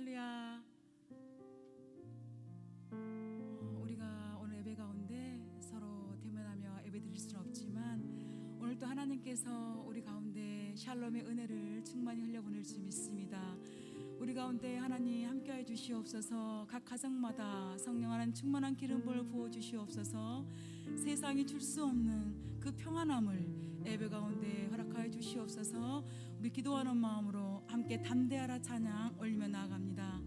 할렐루야. 우리가 오늘 예배 가운데 서로 대면하며 예배 드릴 수는 없지만 오늘 또 하나님께서 우리 가운데 샬롬의 은혜를 충만히 흘려보낼 줄 믿습니다. 우리 가운데 하나님 함께해 주시옵소서. 각 가정마다 성령 하나님 충만한 기름부을 부어 주시옵소서. 세상이 줄 수 없는 그 평안함을 예배 가운데 허락하여 주시옵소서. 우리 기도하는 마음으로 함께 담대하라 찬양 올리며 나아갑니다.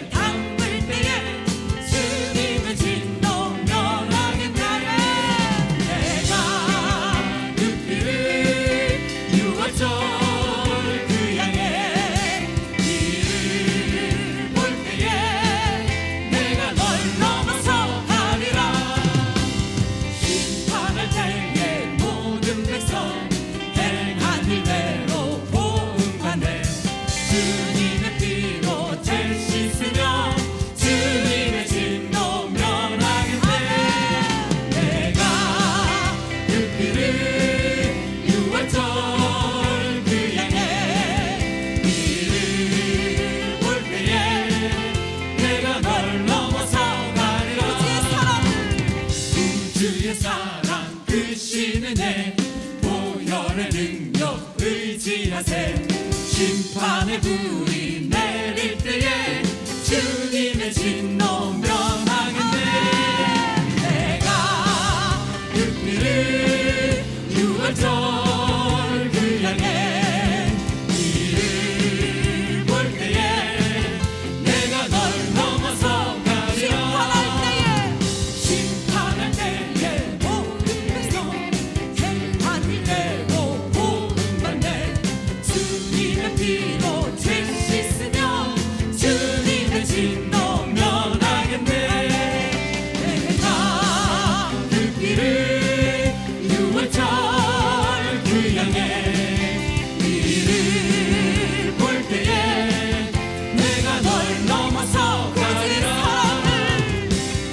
담글 때에 주님의 진 크신 은혜 보혈의 능력 의지하세. 심판의 불이 내릴 때에 주님의 진노 면하겠네. 내가 그 길을 유월절 그 향해 길을 볼 때에 내가 널 넘어서 가리라. 심판할 때에 모든 백성 행판을 내고 복음받네. 주님의 피로 죄 씻으며 주님의 진노 면하겠네. 내가 그 길을 유월절 그 향해 길을 볼 때에 내가 널 넘어서 가리라.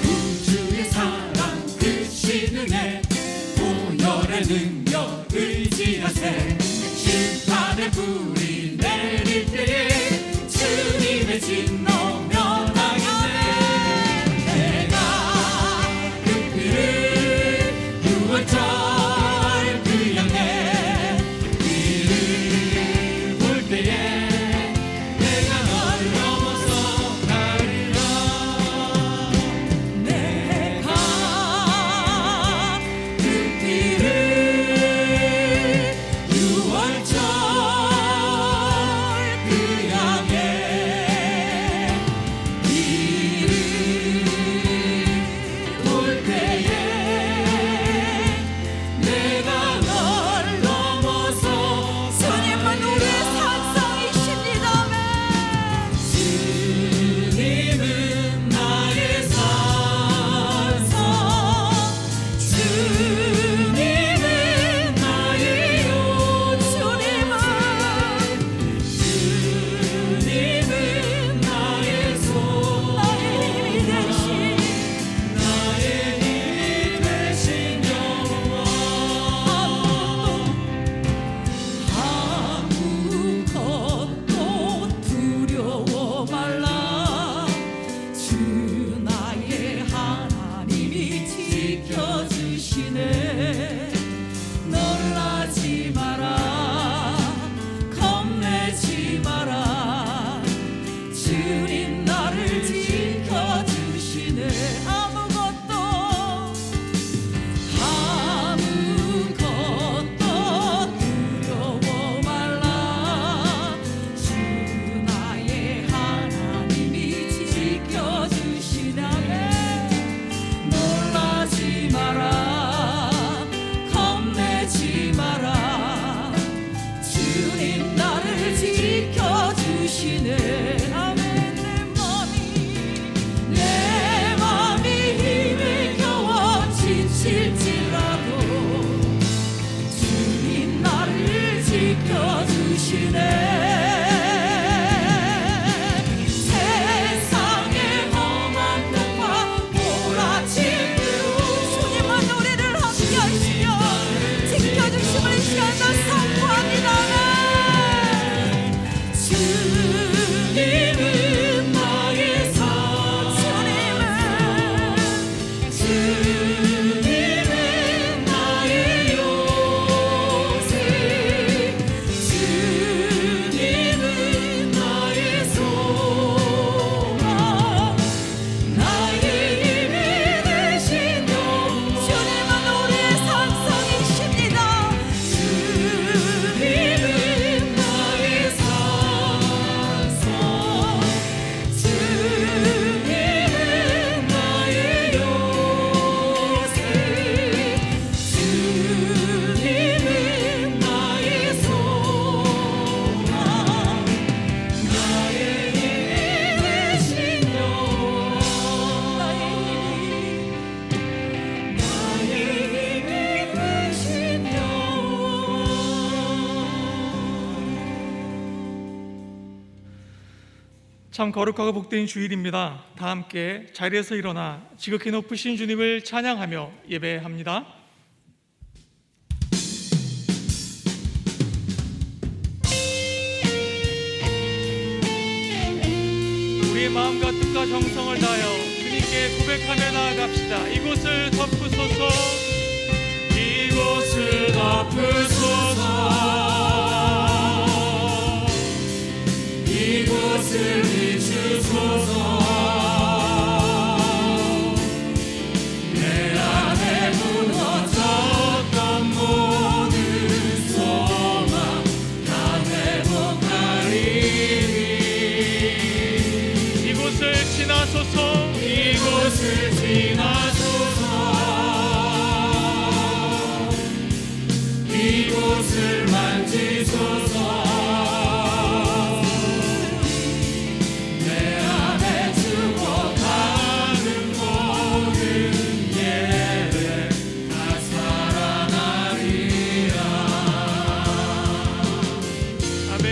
구주의 사랑 크신 은혜 보혈의 능력 의지하세. 심판의 불이 내릴 때에 주님의 진노 면하겠네. 내가 그 길을 유월절 그 향해 길을 볼 때에 내가 널 넘어서 가리라. 내가 그 길을 유월절 그 향해 길을 볼 때에 내가 널 넘어서 주님은 우리의 산성이십니다. 주님은 나의 산성. 주님은 나의 요새. 주님은 나의 소망. 나의 힘이 되신 영원. 아무것도 두려워 말라. 주 나의 하나님이 지켜주시네. 놀라지 마라. 겁내지 마라. 주님 나를 지켜주시네. 아무것도 두려워 말라. 주 나의 하나님이 지켜주시네. 놀라지 마라. 겁내지 마라. 주님 나를 지켜주시네. 아멘. 내 맘이 힘에 겨워 지칠지라도 주님 나를 지켜주시네. 세상의 험한 동화 몰아치고 주님은 우리를 함께하시며 지켜주심을 이 시간도 선포합니다. 주님은 나의 산. 주님은 나의 요새. 주님은 나의 소망. 나의 힘이 되신 영원. 주님은 우리의 산성이십니다. 주님은 나의 산성. 주님은 나의 요새. 주님은 나의 소망. 나의 힘이 되신 영원. 나의 힘이 되신 영원. 참 거룩하고 복된 주일입니다. 다 함께 자리에서 일어나 지극히 높으신 주님을 찬양하며 예배합니다. 우리의 마음과 뜻과 정성을 다하여 주님께 고백하며 나아갑시다. 이곳을 덮으소서. 이곳을 이곳을 덮으소서 이곳을 비추소서 내 안에 무너졌던 모든 소망 다 회복하리니 이곳을 지나소서 이곳을 지나소서 이곳을 만지소서 내 안에 죽어가는 모든 예배 다 살아나리라. 아멘.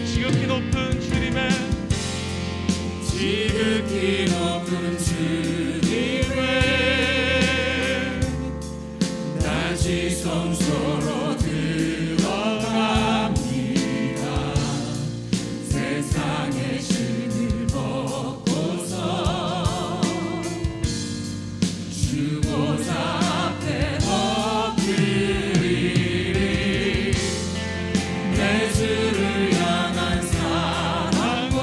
지극히 높은 주님의 지극히 높은 주님의 다시 성소로 들어갑니다. 세상의 신을 벗고서 주보좌 앞에 엎드리리. 내 주를 향한 사랑과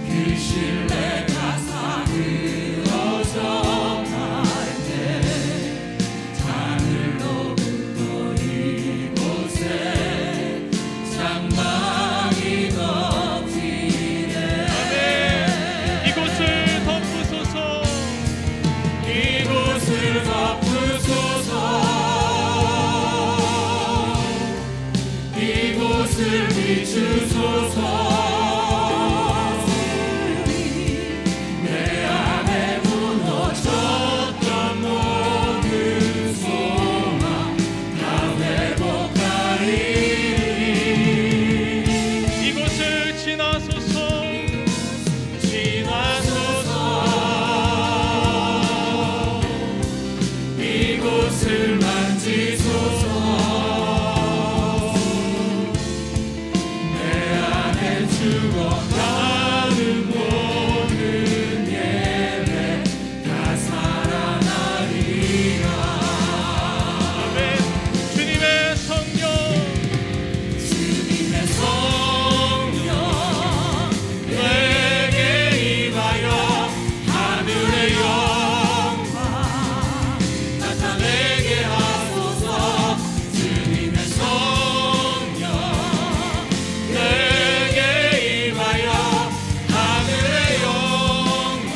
그 신뢰가 사그러져 갈 때 하늘로부터 이곳에 장막이 덮이네. 이곳을 덮으소서 이곳을 덮으소서 이곳을 비추소서 내 안에 무너졌던 모든 소망 다 회복하리니 이곳을 지나소서 지나소서 이곳을 만지소서 내 안에 죽어가는 모든 예배 다 살아나리라. 아멘. 주님의 성령 주님의 성령 내게 임하여 하늘의 영광 나타내게 하소서. 주님의 성령 내게 임하여 하늘의 영광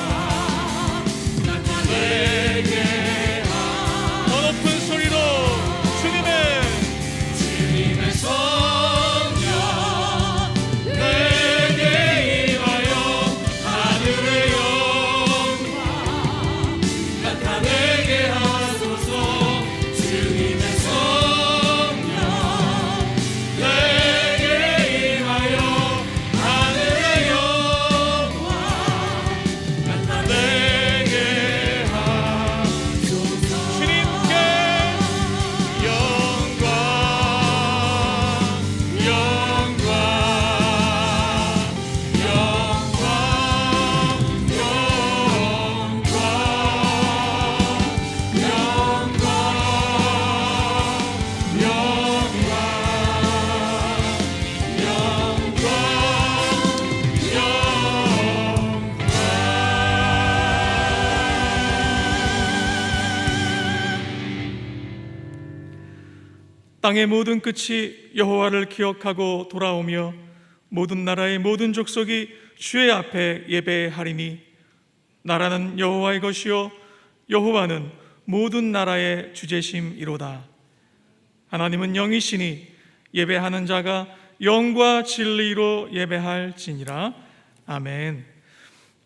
나타내게 더 높은 소리로 주님의 성령 내게 임하여 하늘의 영광 나타내게 하소서. 주님의 성령 내게 임하여 하늘의 영광 나타내게 하소서. 주님께 영광 영광 영광 땅의 모든 끝이 여호와를 기억하고 돌아오며 모든 나라의 모든 족속이 주의 앞에 예배하리니 나라는 여호와의 것이요 여호와는 모든 나라의 주제심이로다. 하나님은 영이시니 예배하는 자가 영과 진리로 예배할지니라. 아멘.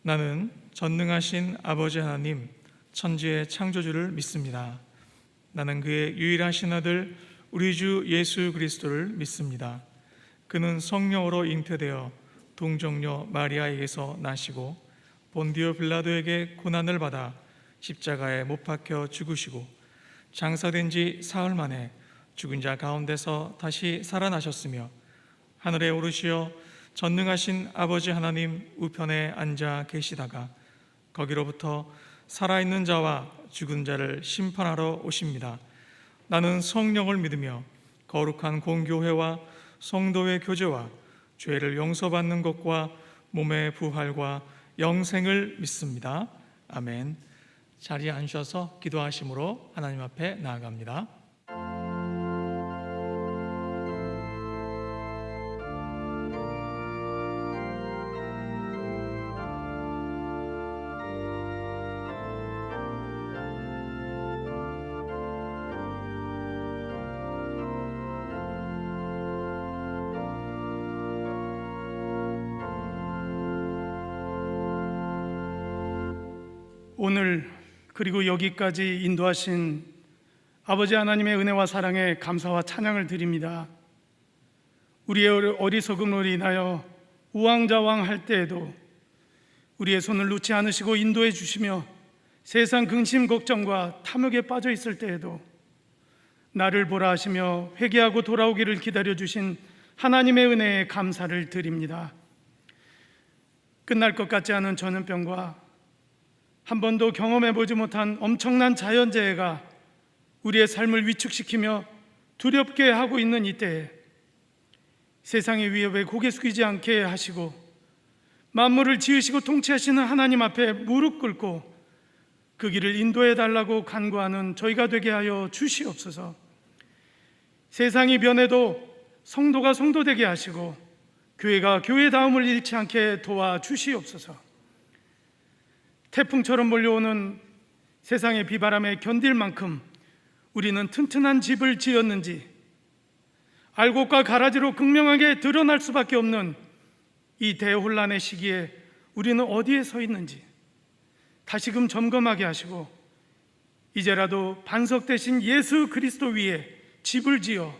나는 전능하신 아버지 하나님 천지의 창조주를 믿습니다. 나는 그의 유일하신 아들 우리 주 예수 그리스도를 믿습니다. 그는 성령으로 잉태되어 동정녀 마리아에게서 나시고 본디오 빌라도에게 고난을 받아 십자가에 못 박혀 죽으시고 장사된 지 사흘 만에 죽은 자 가운데서 다시 살아나셨으며 하늘에 오르시어 전능하신 아버지 하나님 우편에 앉아 계시다가 거기로부터 살아있는 자와 죽은 자를 심판하러 오십니다. 나는 성령을 믿으며 거룩한 공교회와 성도의 교제와 죄를 용서받는 것과 몸의 부활과 영생을 믿습니다. 아멘. 자리에 앉으셔서 기도하심으로 하나님 앞에 나아갑니다. 오늘 그리고 여기까지 인도하신 아버지 하나님의 은혜와 사랑에 감사와 찬양을 드립니다. 우리의 어리석음으로 인하여 우왕좌왕할 때에도 우리의 손을 놓지 않으시고 인도해 주시며 세상 근심 걱정과 탐욕에 빠져 있을 때에도 나를 보라 하시며 회개하고 돌아오기를 기다려 주신 하나님의 은혜에 감사를 드립니다. 끝날 것 같지 않은 전염병과 한 번도 경험해 보지 못한 엄청난 자연재해가 우리의 삶을 위축시키며 두렵게 하고 있는 이때에 세상의 위협에 고개 숙이지 않게 하시고 만물을 지으시고 통치하시는 하나님 앞에 무릎 꿇고 그 길을 인도해 달라고 간구하는 저희가 되게 하여 주시옵소서. 세상이 변해도 성도가 성도되게 하시고 교회가 교회다움을 잃지 않게 도와주시옵소서. 태풍처럼 몰려오는 세상의 비바람에 견딜 만큼 우리는 튼튼한 집을 지었는지, 알곡과 가라지로 극명하게 드러날 수밖에 없는 이 대혼란의 시기에 우리는 어디에 서 있는지 다시금 점검하게 하시고 이제라도 반석 대신 예수 그리스도 위에 집을 지어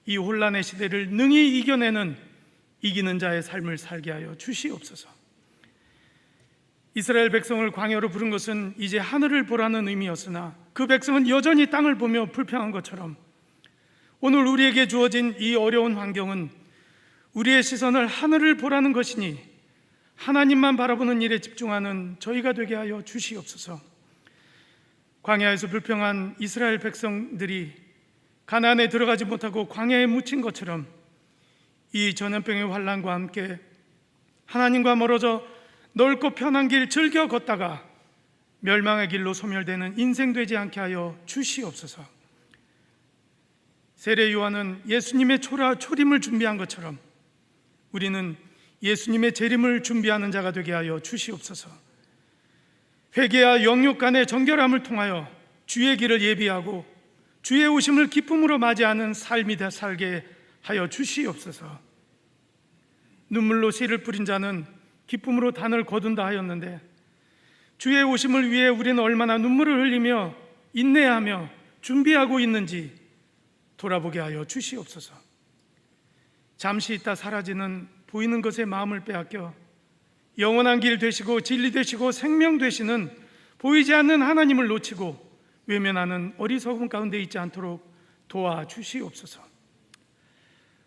이 혼란의 시대를 능히 이겨내는 이기는 자의 삶을 살게 하여 주시옵소서. 이스라엘 백성을 광야로 부른 것은 이제 하늘을 보라는 의미였으나 그 백성은 여전히 땅을 보며 불평한 것처럼 오늘 우리에게 주어진 이 어려운 환경은 우리의 시선을 하늘을 보라는 것이니 하나님만 바라보는 일에 집중하는 저희가 되게 하여 주시옵소서. 광야에서 불평한 이스라엘 백성들이 가나안에 들어가지 못하고 광야에 묻힌 것처럼 이 전염병의 환난과 함께 하나님과 멀어져 넓고 편한 길 즐겨 걷다가 멸망의 길로 소멸되는 인생 되지 않게 하여 주시옵소서. 세례 요한은 예수님의 초림을 준비한 것처럼 우리는 예수님의 재림을 준비하는 자가 되게 하여 주시옵소서. 회개와 영육 간의 정결함을 통하여 주의 길을 예비하고 주의 오심을 기쁨으로 맞이하는 삶이 살게 하여 주시옵소서. 눈물로 씨를 뿌린 자는 기쁨으로 단을 거둔다 하였는데 주의 오심을 위해 우리는 얼마나 눈물을 흘리며 인내하며 준비하고 있는지 돌아보게 하여 주시옵소서. 잠시 있다 사라지는 보이는 것에 마음을 빼앗겨 영원한 길 되시고 진리 되시고 생명 되시는 보이지 않는 하나님을 놓치고 외면하는 어리석음 가운데 있지 않도록 도와주시옵소서.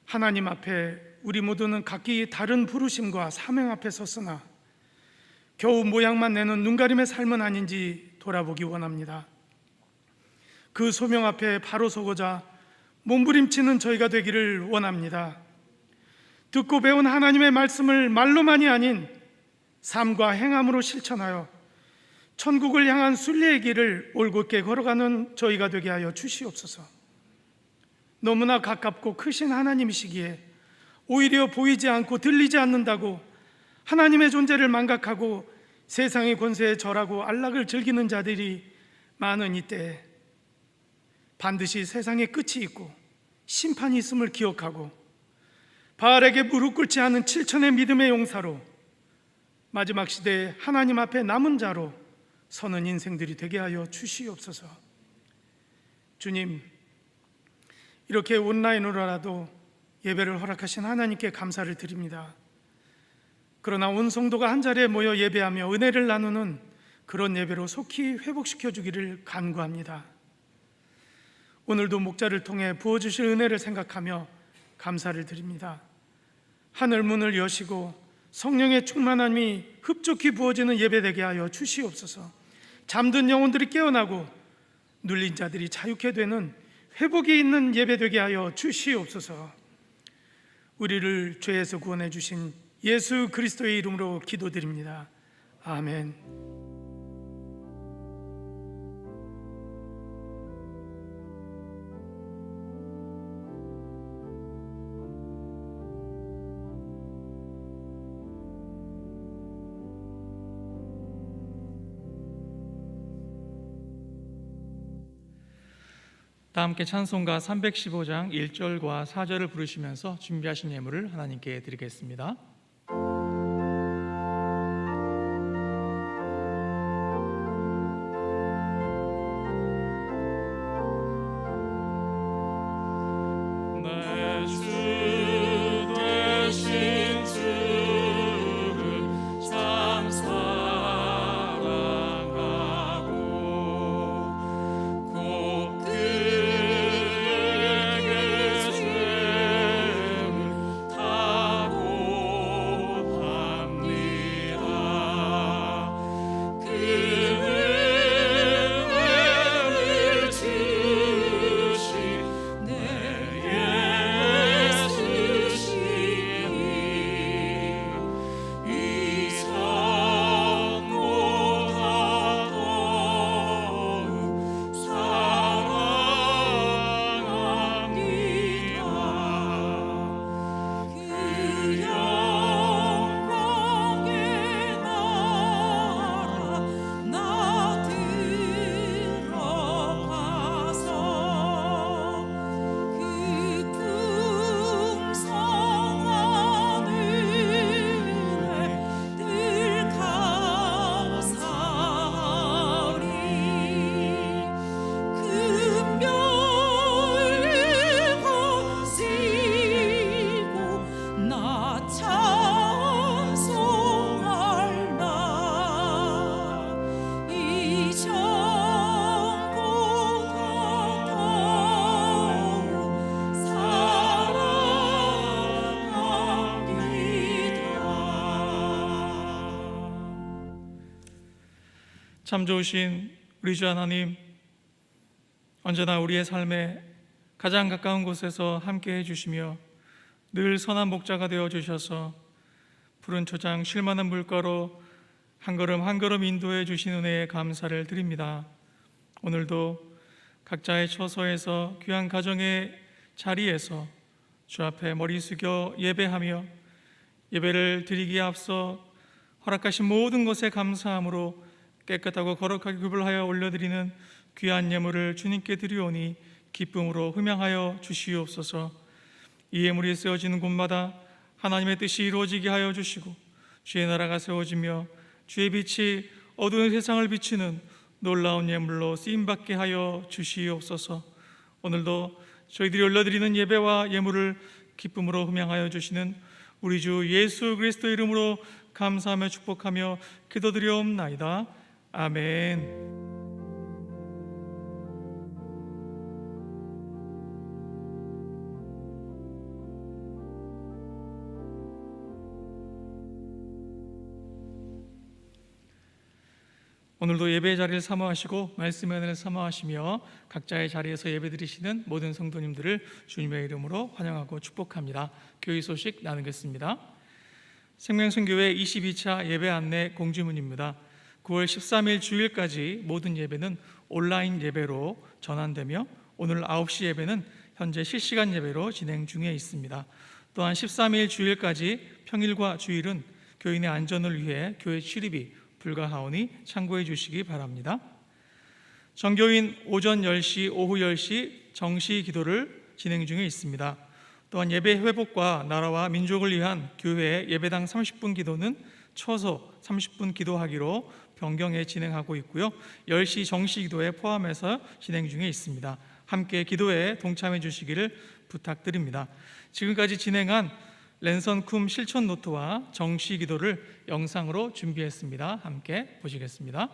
하나님 앞에 우리 모두는 각기 다른 부르심과 사명 앞에 섰으나 겨우 모양만 내는 눈가림의 삶은 아닌지 돌아보기 원합니다. 그 소명 앞에 바로 서고자 몸부림치는 저희가 되기를 원합니다. 듣고 배운 하나님의 말씀을 말로만이 아닌 삶과 행함으로 실천하여 천국을 향한 순례의 길을 올곧게 걸어가는 저희가 되게 하여 주시옵소서. 너무나 가깝고 크신 하나님이시기에 오히려 보이지 않고 들리지 않는다고 하나님의 존재를 망각하고 세상의 권세에 절하고 안락을 즐기는 자들이 많은 이때에 반드시 세상에 끝이 있고 심판이 있음을 기억하고 바알에게 무릎 꿇지 않은 7천의 믿음의 용사로 마지막 시대에 하나님 앞에 남은 자로 서는 인생들이 되게 하여 주시옵소서. 주님, 이렇게 온라인으로라도 예배를 허락하신 하나님께 감사를 드립니다. 그러나 온 성도가 한자리에 모여 예배하며 은혜를 나누는 그런 예배로 속히 회복시켜 주기를 간구합니다. 오늘도 목자를 통해 부어주실 은혜를 생각하며 감사를 드립니다. 하늘 문을 여시고 성령의 충만함이 흡족히 부어지는 예배되게 하여 주시옵소서. 잠든 영혼들이 깨어나고 눌린 자들이 자유케 되는 회복이 있는 예배 되게 하여 주시옵소서. 우리를 죄에서 구원해 주신 예수 그리스도의 이름으로 기도드립니다. 아멘. 다 함께 찬송가 315장 1절과 4절을 부르시면서 준비하신 예물을 하나님께 드리겠습니다. 내 주 되신 주를 참 사랑하고 곧 그에게 죄를 다고합니다. 그 은혜를 주신 내 예수시니 이 성보다 더욱 사랑합니다. 그 영광의 나라 나 들어가서 그 풍성한 은혜 늘 감사하리. 금별을 거시고 나 찬송할 나 이 전보다 더욱 사랑합니다. 참 좋으신 우리 주 하나님, 언제나 우리의 삶에 가장 가까운 곳에서 함께 해주시며 늘 선한 목자가 되어 주셔서 푸른 초장 쉴만한 물가로 한 걸음 한 걸음 인도해 주신 은혜에 감사를 드립니다. 오늘도 각자의 처소에서 귀한 가정의 자리에서 주 앞에 머리 숙여 예배하며 예배를 드리기에 앞서 허락하신 모든 것에 감사함으로 깨끗하고 거룩하게 구별하여 올려드리는 귀한 예물을 주님께 드리오니 기쁨으로 흠양하여 주시옵소서. 이 예물이 쓰여지는 곳마다 하나님의 뜻이 이루어지게 하여 주시고 주의 나라가 세워지며 주의 빛이 어두운 세상을 비추는 놀라운 예물로 쓰임받게 하여 주시옵소서. 오늘도 저희들이 올려드리는 예배와 예물을 기쁨으로 흠양하여 주시는 우리 주 예수 그리스도 이름으로 감사하며 축복하며 기도드리옵나이다. 아멘. 오늘도 예배의 자리를 사모하시고 말씀의 은혜를 사모하시며 각자의 자리에서 예배드리시는 모든 성도님들을 주님의 이름으로 환영하고 축복합니다. 교회 소식 나누겠습니다. 생명선교회 22차 예배 안내 공지문입니다. 9월 13일 주일까지 모든 예배는 온라인 예배로 전환되며 오늘 9시 예배는 현재 실시간 예배로 진행 중에 있습니다. 또한 13일 주일까지 평일과 주일은 교인의 안전을 위해 교회 출입이 불가하오니 참고해 주시기 바랍니다. 정교인 오전 10시, 오후 10시 정시 기도를 진행 중에 있습니다. 또한 예배 회복과 나라와 민족을 위한 교회 예배당 30분 기도는 처소 30분 기도하기로 변경해 진행하고 있고요. 10시 정시 기도에 포함해서 진행 중에 있습니다. 함께 기도에 동참해 주시기를 부탁드립니다. 지금까지 진행한 랜선쿰 실천 노트와 정시 기도를 영상으로 준비했습니다. 함께 보시겠습니다.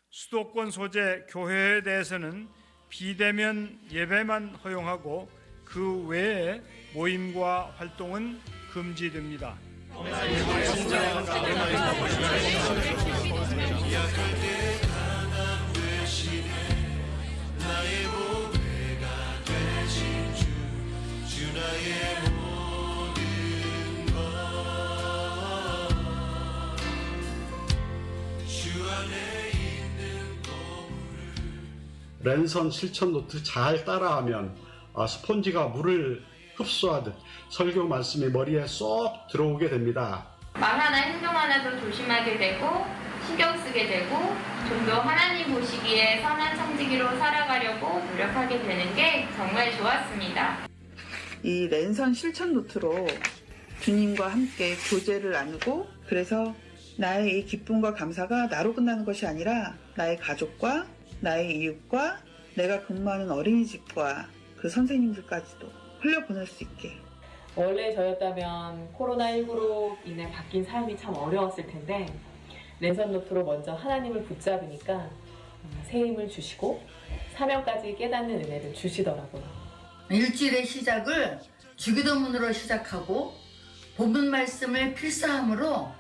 수도권 소재 교회에 대해서는 비대면 예배만 허용하고 그 외에 모임과 활동은 금지됩니다. 랜선 실천 노트 잘 따라하면 스폰지가 물을 흡수하듯 설교 말씀이 머리에 쏙 들어오게 됩니다. 말 하나 행동 하나도 조심하게 되고 신경 쓰게 되고 좀 더 하나님 보시기에 선한 청지기로 살아가려고 노력하게 되는 게 정말 좋았습니다. 이 랜선 실천 노트로 주님과 함께 교제를 나누고, 그래서 나의 이 기쁨과 감사가 나로 끝나는 것이 아니라 나의 가족과 나의 이웃과 내가 근무하는 어린이집과 그 선생님들까지도 흘려보낼 수 있게. 원래 저였다면 코로나19로 인해 바뀐 삶이 참 어려웠을 텐데 랜선 노트로 먼저 하나님을 붙잡으니까 새 힘을 주시고 사명까지 깨닫는 은혜를 주시더라고요. 일주일의 시작을 주기도문으로 시작하고 본문 말씀을 필사함으로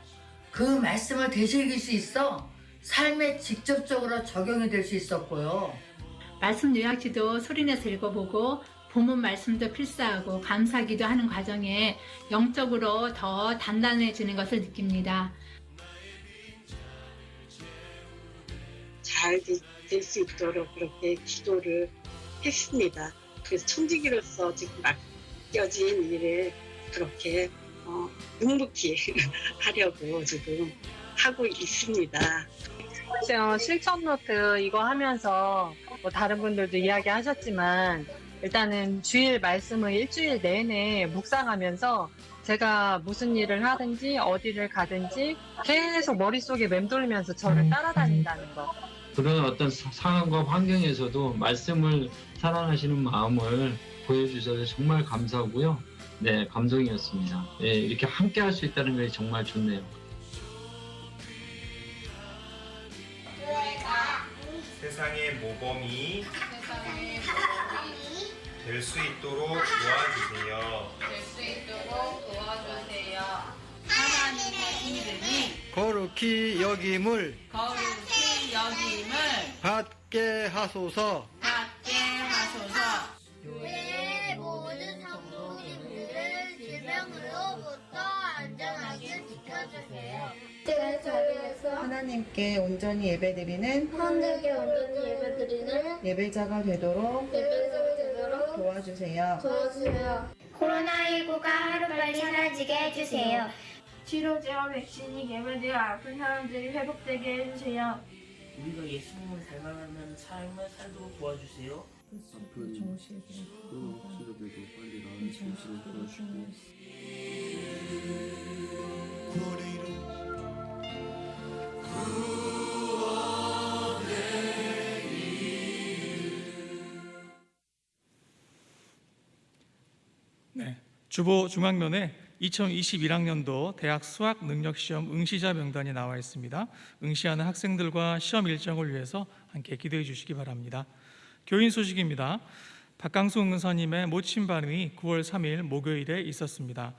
그 말씀을 되새길 수 있어 삶에 직접적으로 적용이 될 수 있었고요. 말씀 요약지도 소리내서 읽어보고 본문 말씀도 필사하고 감사기도 하는 과정에 영적으로 더 단단해지는 것을 느낍니다. 잘 될 수 있도록 그렇게 기도를 했습니다. 그래서 청지기로서 지금 맡겨진 일을 그렇게 묵묵히 하려고 지금 하고 있습니다. 실천 노트 이거 하면서 다른 분들도 이야기하셨지만 일단은 주일 말씀을 일주일 내내 묵상하면서 제가 무슨 일을 하든지 어디를 가든지 계속 머릿속에 맴돌면서 저를 따라다닌다는 거. 그런 어떤 상황과 환경에서도 말씀을 사랑하시는 마음을 보여주셔서 정말 감사하고요. 네, 감동이었습니다. 네, 이렇게 함께 할 수 있다는 것이 정말 좋네요. 세상의 모범이 될 수 있도록 도와주세요. 하나님의 이름이 거룩히 여김을 받게 하소서. 교회의 모든 성도님들을 질병으로부터 안전하게 지켜주세요. 자리에서 하나님께 온전히 예배드리는 예배자가 되도록 도와주세요. 코로나19가 하루빨리 사라지게 해주세요. 치료제와 백신이 개발되어 아픈 사람들이 회복되게 해주세요. 우리가 예수님을 닮아가는 삶을 살도록 도와주세요. 아픈 치료되고 빨리 나을 수 있도록 도와주시고 구원의 이름 네, 주보 중앙면에 2021학년도 대학 수학 능력 시험 응시자 명단이 나와 있습니다. 응시하는 학생들과 시험 일정을 위해서 함께 기도해 주시기 바랍니다. 교인 소식입니다. 박강수 권사님의 모친 발음이 9월 3일 목요일에 있었습니다.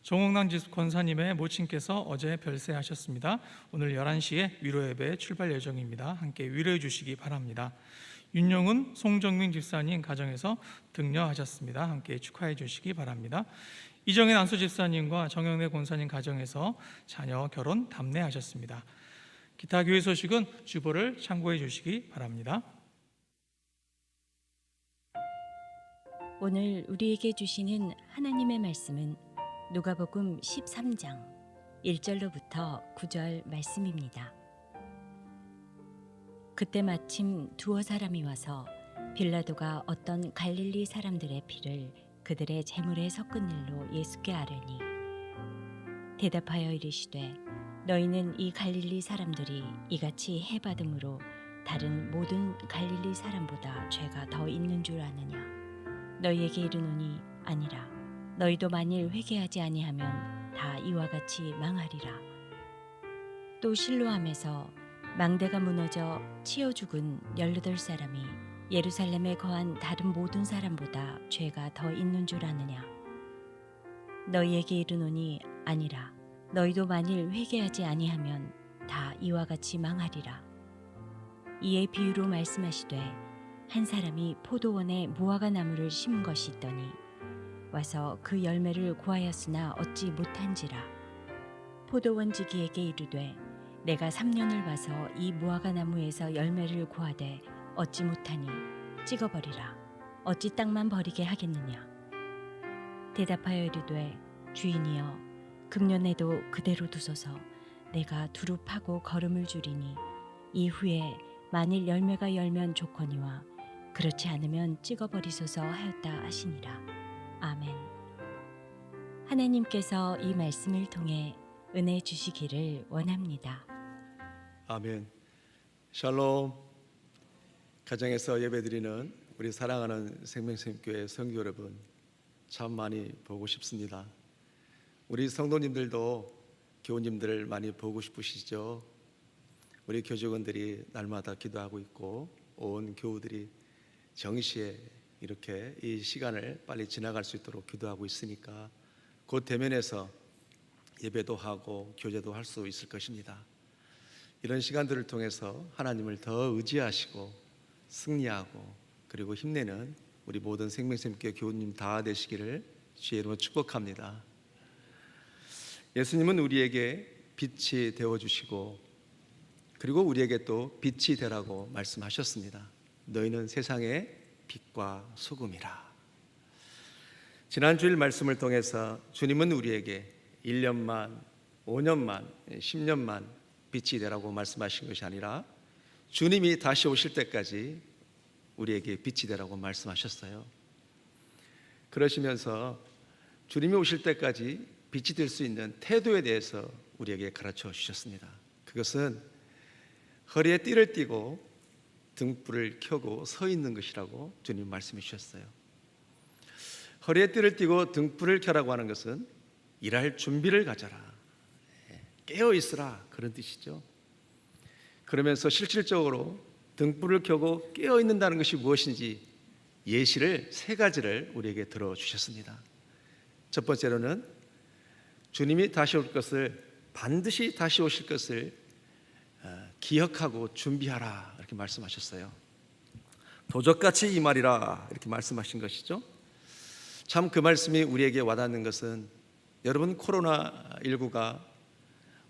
정홍남 권사님의 모친께서 어제 별세하셨습니다. 오늘 11시에 위로예배 출발 예정입니다. 함께 위로해 주시기 바랍니다. 윤용은 송정민 집사님 가정에서 등려하셨습니다. 함께 축하해 주시기 바랍니다. 이정현 안수 집사님과 정영래 권사님 가정에서 자녀 결혼 답례하셨습니다. 기타 교회 소식은 주보를 참고해 주시기 바랍니다. 오늘 우리에게 주시는 하나님의 말씀은 누가복음 13장 1절로부터 9절 말씀입니다. 그때 마침 두어 사람이 와서 빌라도가 어떤 갈릴리 사람들의 피를 그들의 제물에 섞은 일로 예수께 아뢰니 대답하여 이르시되 너희는 이 갈릴리 사람들이 이같이 해받음으로 다른 모든 갈릴리 사람보다 죄가 더 있는 줄 아느냐. 너희에게 이르노니 아니라. 너희도 만일 회개하지 아니하면 다 이와 같이 망하리라. 또 실로암에서 망대가 무너져 치여 죽은 18사람이 예루살렘에 거한 다른 모든 사람보다 죄가 더 있는 줄 아느냐. 너희에게 이르노니 아니라. 너희도 만일 회개하지 아니하면 다 이와 같이 망하리라. 이에 비유로 말씀하시되 한 사람이 포도원에 무화과 나무를 심은 것이 있더니 와서 그 열매를 구하였으나 얻지 못한지라. 포도원지기에게 이르되 내가 3년을 와서 이 무화과 나무에서 열매를 구하되 어찌 못하니 찍어버리라. 어찌 땅만 버리게 하겠느냐. 대답하여 이르되 주인이여 금년에도 그대로 두소서. 내가 두루 파고 거름을 줄이니 이후에 만일 열매가 열면 좋거니와 그렇지 않으면 찍어버리소서 하였다 하시니라. 아멘. 하나님께서 이 말씀을 통해 은혜 주시기를 원합니다. 아멘. 샬롬. 가정에서 예배드리는 우리 사랑하는 생명샘교회 성도 여러분, 참 많이 보고 싶습니다. 우리 성도님들도 교우님들을 많이 보고 싶으시죠? 우리 교직원들이 날마다 기도하고 있고 온 교우들이 정시에 이렇게 이 시간을 빨리 지나갈 수 있도록 기도하고 있으니까 곧 대면해서 예배도 하고 교제도 할 수 있을 것입니다. 이런 시간들을 통해서 하나님을 더 의지하시고 승리하고 그리고 힘내는 우리 모든 생명샘교회 교우님 다 되시기를 주의 이름으로 축복합니다. 예수님은 우리에게 빛이 되어주시고 그리고 우리에게 또 빛이 되라고 말씀하셨습니다. 너희는 세상의 빛과 소금이라. 지난 주일 말씀을 통해서 주님은 우리에게 1년만, 5년만, 10년만 빛이 되라고 말씀하신 것이 아니라 주님이 다시 오실 때까지 우리에게 빛이 되라고 말씀하셨어요. 그러시면서 주님이 오실 때까지 빛이 될 수 있는 태도에 대해서 우리에게 가르쳐 주셨습니다. 그것은 허리에 띠를 띠고 등불을 켜고 서 있는 것이라고 주님 말씀해 주셨어요. 허리에 띠를 띠고 등불을 켜라고 하는 것은 일할 준비를 가져라, 깨어 있으라, 그런 뜻이죠. 그러면서 실질적으로 등불을 켜고 깨어 있는다는 것이 무엇인지 예시를 3가지를 우리에게 들어주셨습니다. 첫 번째로는 주님이 다시 올 것을, 반드시 다시 오실 것을 기억하고 준비하라, 이렇게 말씀하셨어요. 도적같이 이 말이라, 이렇게 말씀하신 것이죠. 참 그 말씀이 우리에게 와닿는 것은, 여러분, 코로나19가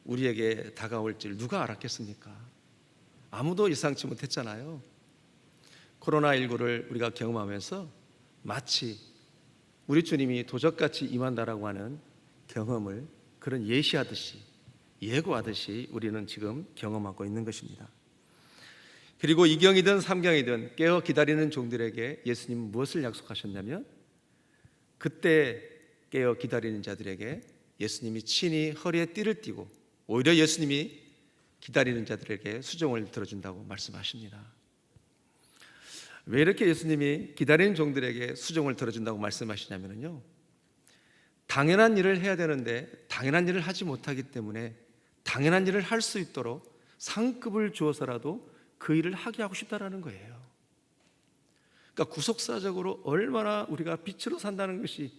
우리에게 다가올 줄 누가 알았겠습니까? 아무도 예상치 못했잖아요. 코로나19를 우리가 경험하면서 마치 우리 주님이 도적같이 임한다라고 하는 경험을 그런 예시하듯이, 예고하듯이 우리는 지금 경험하고 있는 것입니다. 그리고 2경이든 3경이든 깨어 기다리는 종들에게 예수님은 무엇을 약속하셨냐면, 그때 깨어 기다리는 자들에게 예수님이 친히 허리에 띠를 띠고 오히려 예수님이 기다리는 자들에게 수종을 들어준다고 말씀하십니다. 왜 이렇게 예수님이 기다리는 종들에게 수종을 들어준다고 말씀하시냐면요, 당연한 일을 해야 되는데 당연한 일을 하지 못하기 때문에 당연한 일을 할 수 있도록 상급을 주어서라도 그 일을 하게 하고 싶다라는 거예요. 그러니까 구속사적으로 얼마나 우리가 빛으로 산다는 것이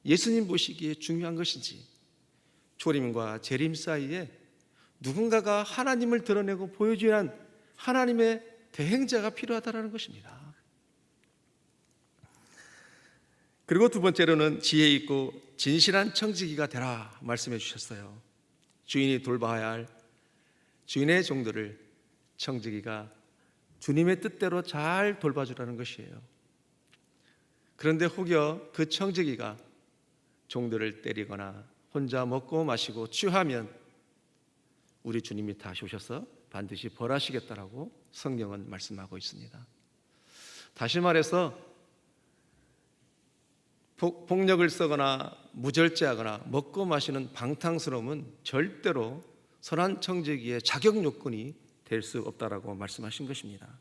예수님 보시기에 중요한 것인지, 초림과 재림 사이에 누군가가 하나님을 드러내고 보여줘야 하는 하나님의 대행자가 필요하다는 것입니다. 그리고 두 번째로는 지혜 있고 진실한 청지기가 되라 말씀해 주셨어요. 주인이 돌봐야 할 주인의 종들을 청지기가 주님의 뜻대로 잘 돌봐주라는 것이에요. 그런데 혹여 그 청지기가 종들을 때리거나 혼자 먹고 마시고 취하면 우리 주님이 다시 오셔서 반드시 벌하시겠다라고 성경은 말씀하고 있습니다. 다시 말해서 폭력을 쓰거나 무절제하거나 먹고 마시는 방탕스러움은 절대로 선한 청지기의 자격 요건이 될 수 없다라고 말씀하신 것입니다.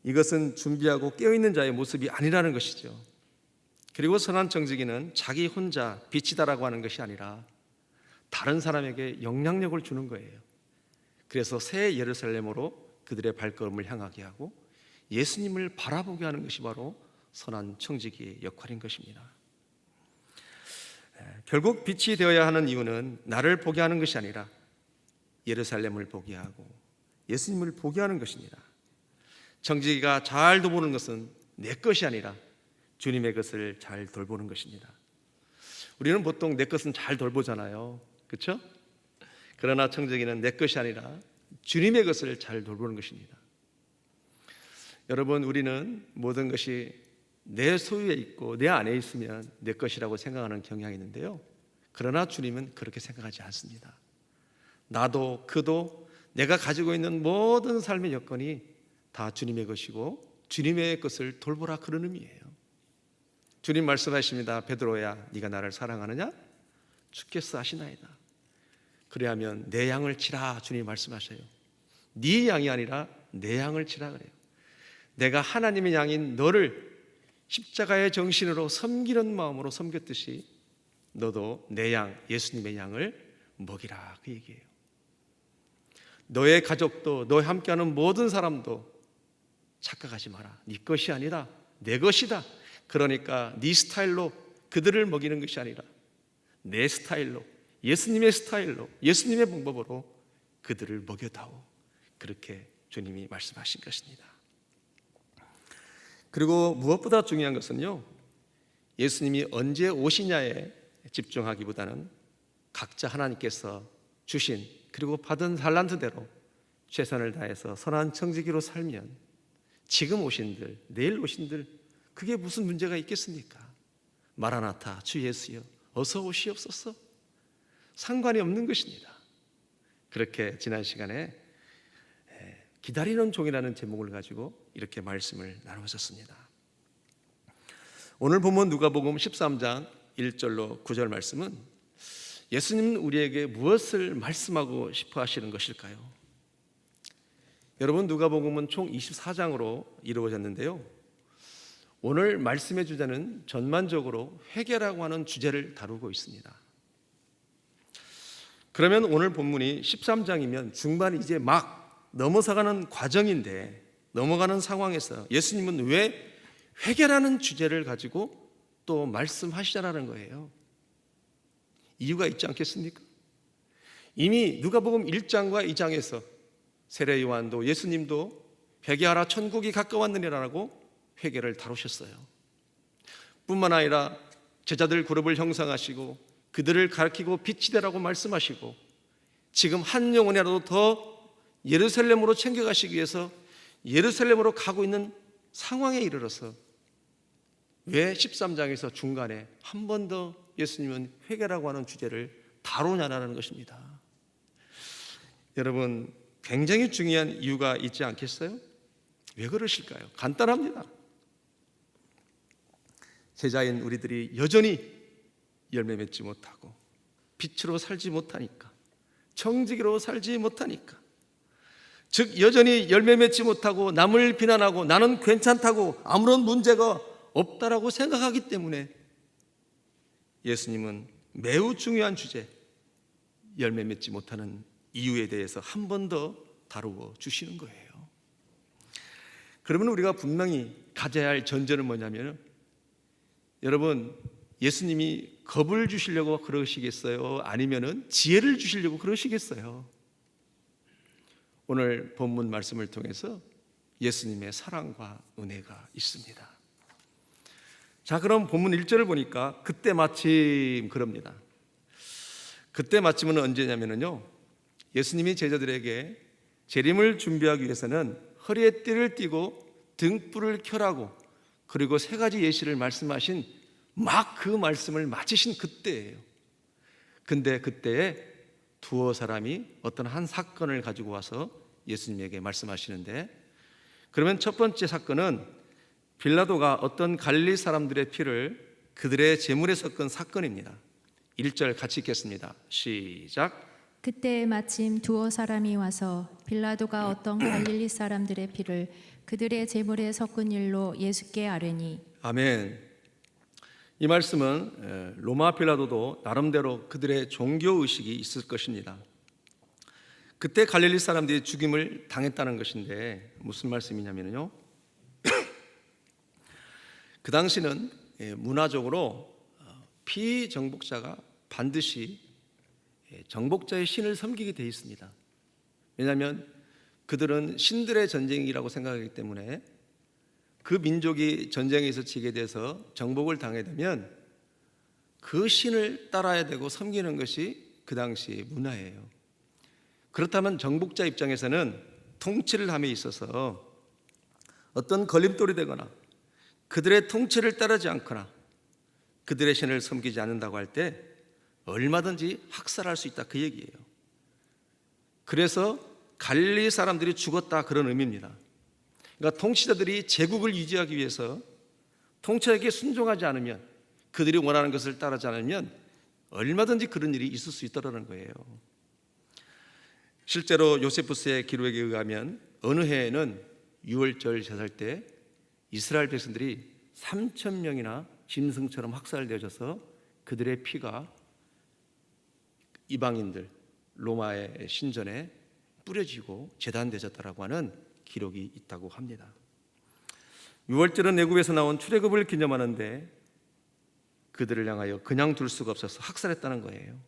이것은 준비하고 깨어있는 자의 모습이 아니라는 것이죠. 그리고 선한 청지기는 자기 혼자 빛이다라고 하는 것이 아니라 다른 사람에게 영향력을 주는 거예요. 그래서 새 예루살렘으로 그들의 발걸음을 향하게 하고 예수님을 바라보게 하는 것이 바로 선한 청지기의 역할인 것입니다. 결국 빛이 되어야 하는 이유는 나를 보게 하는 것이 아니라 예루살렘을 보게 하고 예수님을 보게 하는 것입니다. 청지기가 잘 돌보는 것은 내 것이 아니라 주님의 것을 잘 돌보는 것입니다. 우리는 보통 내 것은 잘 돌보잖아요, 그렇죠? 그러나 청지기는 내 것이 아니라 주님의 것을 잘 돌보는 것입니다. 여러분, 우리는 모든 것이 내 소유에 있고 내 안에 있으면 내 것이라고 생각하는 경향이 있는데요. 그러나 주님은 그렇게 생각하지 않습니다. 나도 그도 내가 가지고 있는 모든 삶의 여건이 다 주님의 것이고 주님의 것을 돌보라, 그런 의미예요. 주님 말씀하십니다. 베드로야, 네가 나를 사랑하느냐? 주께서 아시나이다. 그래야면 내 양을 치라, 주님 말씀하셔요. 네 양이 아니라 내 양을 치라 그래요. 내가 하나님의 양인 너를 십자가의 정신으로 섬기는 마음으로 섬겼듯이 너도 내 양, 예수님의 양을 먹이라, 그 얘기예요. 너의 가족도, 너와 함께하는 모든 사람도 착각하지 마라. 네 것이 아니라 내 것이다. 그러니까 네 스타일로 그들을 먹이는 것이 아니라 내 스타일로, 예수님의 스타일로, 예수님의 방법으로 그들을 먹여다오. 그렇게 주님이 말씀하신 것입니다. 그리고 무엇보다 중요한 것은요, 예수님이 언제 오시냐에 집중하기보다는 각자 하나님께서 주신 그리고 받은 달란트대로 최선을 다해서 선한 청지기로 살면 지금 오신들, 내일 오신들, 그게 무슨 문제가 있겠습니까? 마라나타, 주 예수여 어서 오시옵소서, 상관이 없는 것입니다. 그렇게 지난 시간에 기다리는 종이라는 제목을 가지고 이렇게 말씀을 나누었습니다. 오늘 본문 누가복음 13장 1절로 9절 말씀은 예수님은 우리에게 무엇을 말씀하고 싶어 하시는 것일까요? 여러분, 누가복음은 총 24장으로 이루어졌는데요. 오늘 말씀의 주제는 전반적으로 회개라고 하는 주제를 다루고 있습니다. 그러면 오늘 본문이 13장이면 중반 이제 막 넘어서가는 과정인데, 넘어가는 상황에서 예수님은 왜 회개라는 주제를 가지고 또 말씀하시자라는 거예요. 이유가 있지 않겠습니까? 이미 누가복음 1장과 2장에서 세례 요한도 예수님도 회개하라 천국이 가까웠느니라고 회개를 다루셨어요. 뿐만 아니라 제자들 그룹을 형성하시고 그들을 가르치고 빛이 되라고 말씀하시고 지금 한 영혼이라도 더 예루살렘으로 챙겨가시기 위해서 예루살렘으로 가고 있는 상황에 이르러서 왜 13장에서 중간에 한 번 더 예수님은 회개라고 하는 주제를 다루냐라는 것입니다. 여러분, 굉장히 중요한 이유가 있지 않겠어요? 왜 그러실까요? 간단합니다. 제자인 우리들이 여전히 열매 맺지 못하고 빛으로 살지 못하니까, 청지기로 살지 못하니까, 즉 여전히 열매 맺지 못하고 남을 비난하고 나는 괜찮다고 아무런 문제가 없다라고 생각하기 때문에 예수님은 매우 중요한 주제, 열매 맺지 못하는 이유에 대해서 한 번 더 다루어 주시는 거예요. 그러면 우리가 분명히 가져야 할 전제는 뭐냐면, 여러분, 예수님이 겁을 주시려고 그러시겠어요? 아니면은 지혜를 주시려고 그러시겠어요? 오늘 본문 말씀을 통해서 예수님의 사랑과 은혜가 있습니다. 자, 그럼 본문 1절을 보니까 그때 마침 그럽니다. 그때 마침은 언제냐면요, 예수님이 제자들에게 재림을 준비하기 위해서는 허리에 띠를 띠고 등불을 켜라고, 그리고 세 가지 예시를 말씀하신 막 그 말씀을 마치신 그때예요. 근데 그때에 두어 사람이 어떤 한 사건을 가지고 와서 예수님에게 말씀하시는데, 그러면 첫 번째 사건은 빌라도가 어떤 갈릴리 사람들의 피를 그들의 제물에 섞은 사건입니다. 1절 같이 읽겠습니다. 시작. 그때 마침 두어 사람이 와서 빌라도가 어떤 갈릴리 사람들의 피를 그들의 제물에 섞은 일로 예수께 아뢰니. 아멘. 이 말씀은 로마 빌라도도 나름대로 그들의 종교의식이 있을 것입니다. 그때 갈릴리 사람들이 죽임을 당했다는 것인데 무슨 말씀이냐면요, 그 당시는 문화적으로 피정복자가 반드시 정복자의 신을 섬기게 돼 있습니다. 왜냐하면 그들은 신들의 전쟁이라고 생각하기 때문에 그 민족이 전쟁에서 지게 돼서 정복을 당하게 되면 그 신을 따라야 되고 섬기는 것이 그 당시 문화예요. 그렇다면 정복자 입장에서는 통치를 함에 있어서 어떤 걸림돌이 되거나 그들의 통치를 따르지 않거나 그들의 신을 섬기지 않는다고 할 때 얼마든지 학살할 수 있다, 그 얘기예요. 그래서 갈릴리 사람들이 죽었다, 그런 의미입니다. 그러니까 통치자들이 제국을 유지하기 위해서 통치자에게 순종하지 않으면, 그들이 원하는 것을 따르지 않으면 얼마든지 그런 일이 있을 수 있다는 거예요. 실제로 요세푸스의 기록에 의하면 어느 해에는 유월절 제사 때 이스라엘 백성들이 3,000명이나 짐승처럼 학살되어져서 그들의 피가 이방인들 로마의 신전에 뿌려지고 제단되어졌다라고 하는 기록이 있다고 합니다. 유월절은 애굽에서 나온 출애굽을 기념하는데 그들을 향하여 그냥 둘 수가 없어서 학살했다는 거예요.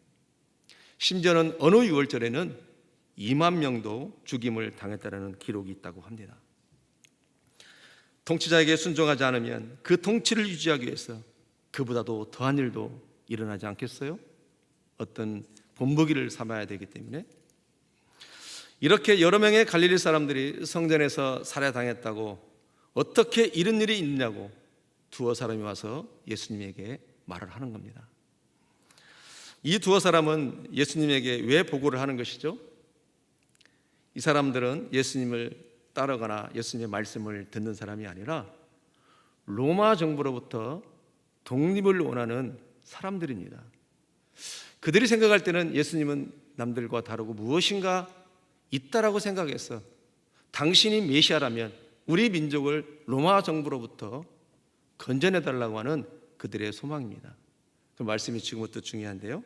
심지어는 어느 유월절에는 2만 명도 죽임을 당했다는 기록이 있다고 합니다. 통치자에게 순종하지 않으면 그 통치를 유지하기 위해서 그보다도 더한 일도 일어나지 않겠어요? 어떤 본보기를 삼아야 되기 때문에. 이렇게 여러 명의 갈릴리 사람들이 성전에서 살해당했다고 어떻게 이런 일이 있느냐고 두어 사람이 와서 예수님에게 말을 하는 겁니다. 이 두어 사람은 예수님에게 왜 보고를 하는 것이죠? 이 사람들은 예수님을 따르거나 예수님의 말씀을 듣는 사람이 아니라 로마 정부로부터 독립을 원하는 사람들입니다. 그들이 생각할 때는 예수님은 남들과 다르고 무엇인가 있다라고 생각해서 당신이 메시아라면 우리 민족을 로마 정부로부터 건져내달라고 하는 그들의 소망입니다. 그 말씀이 지금부터 중요한데요.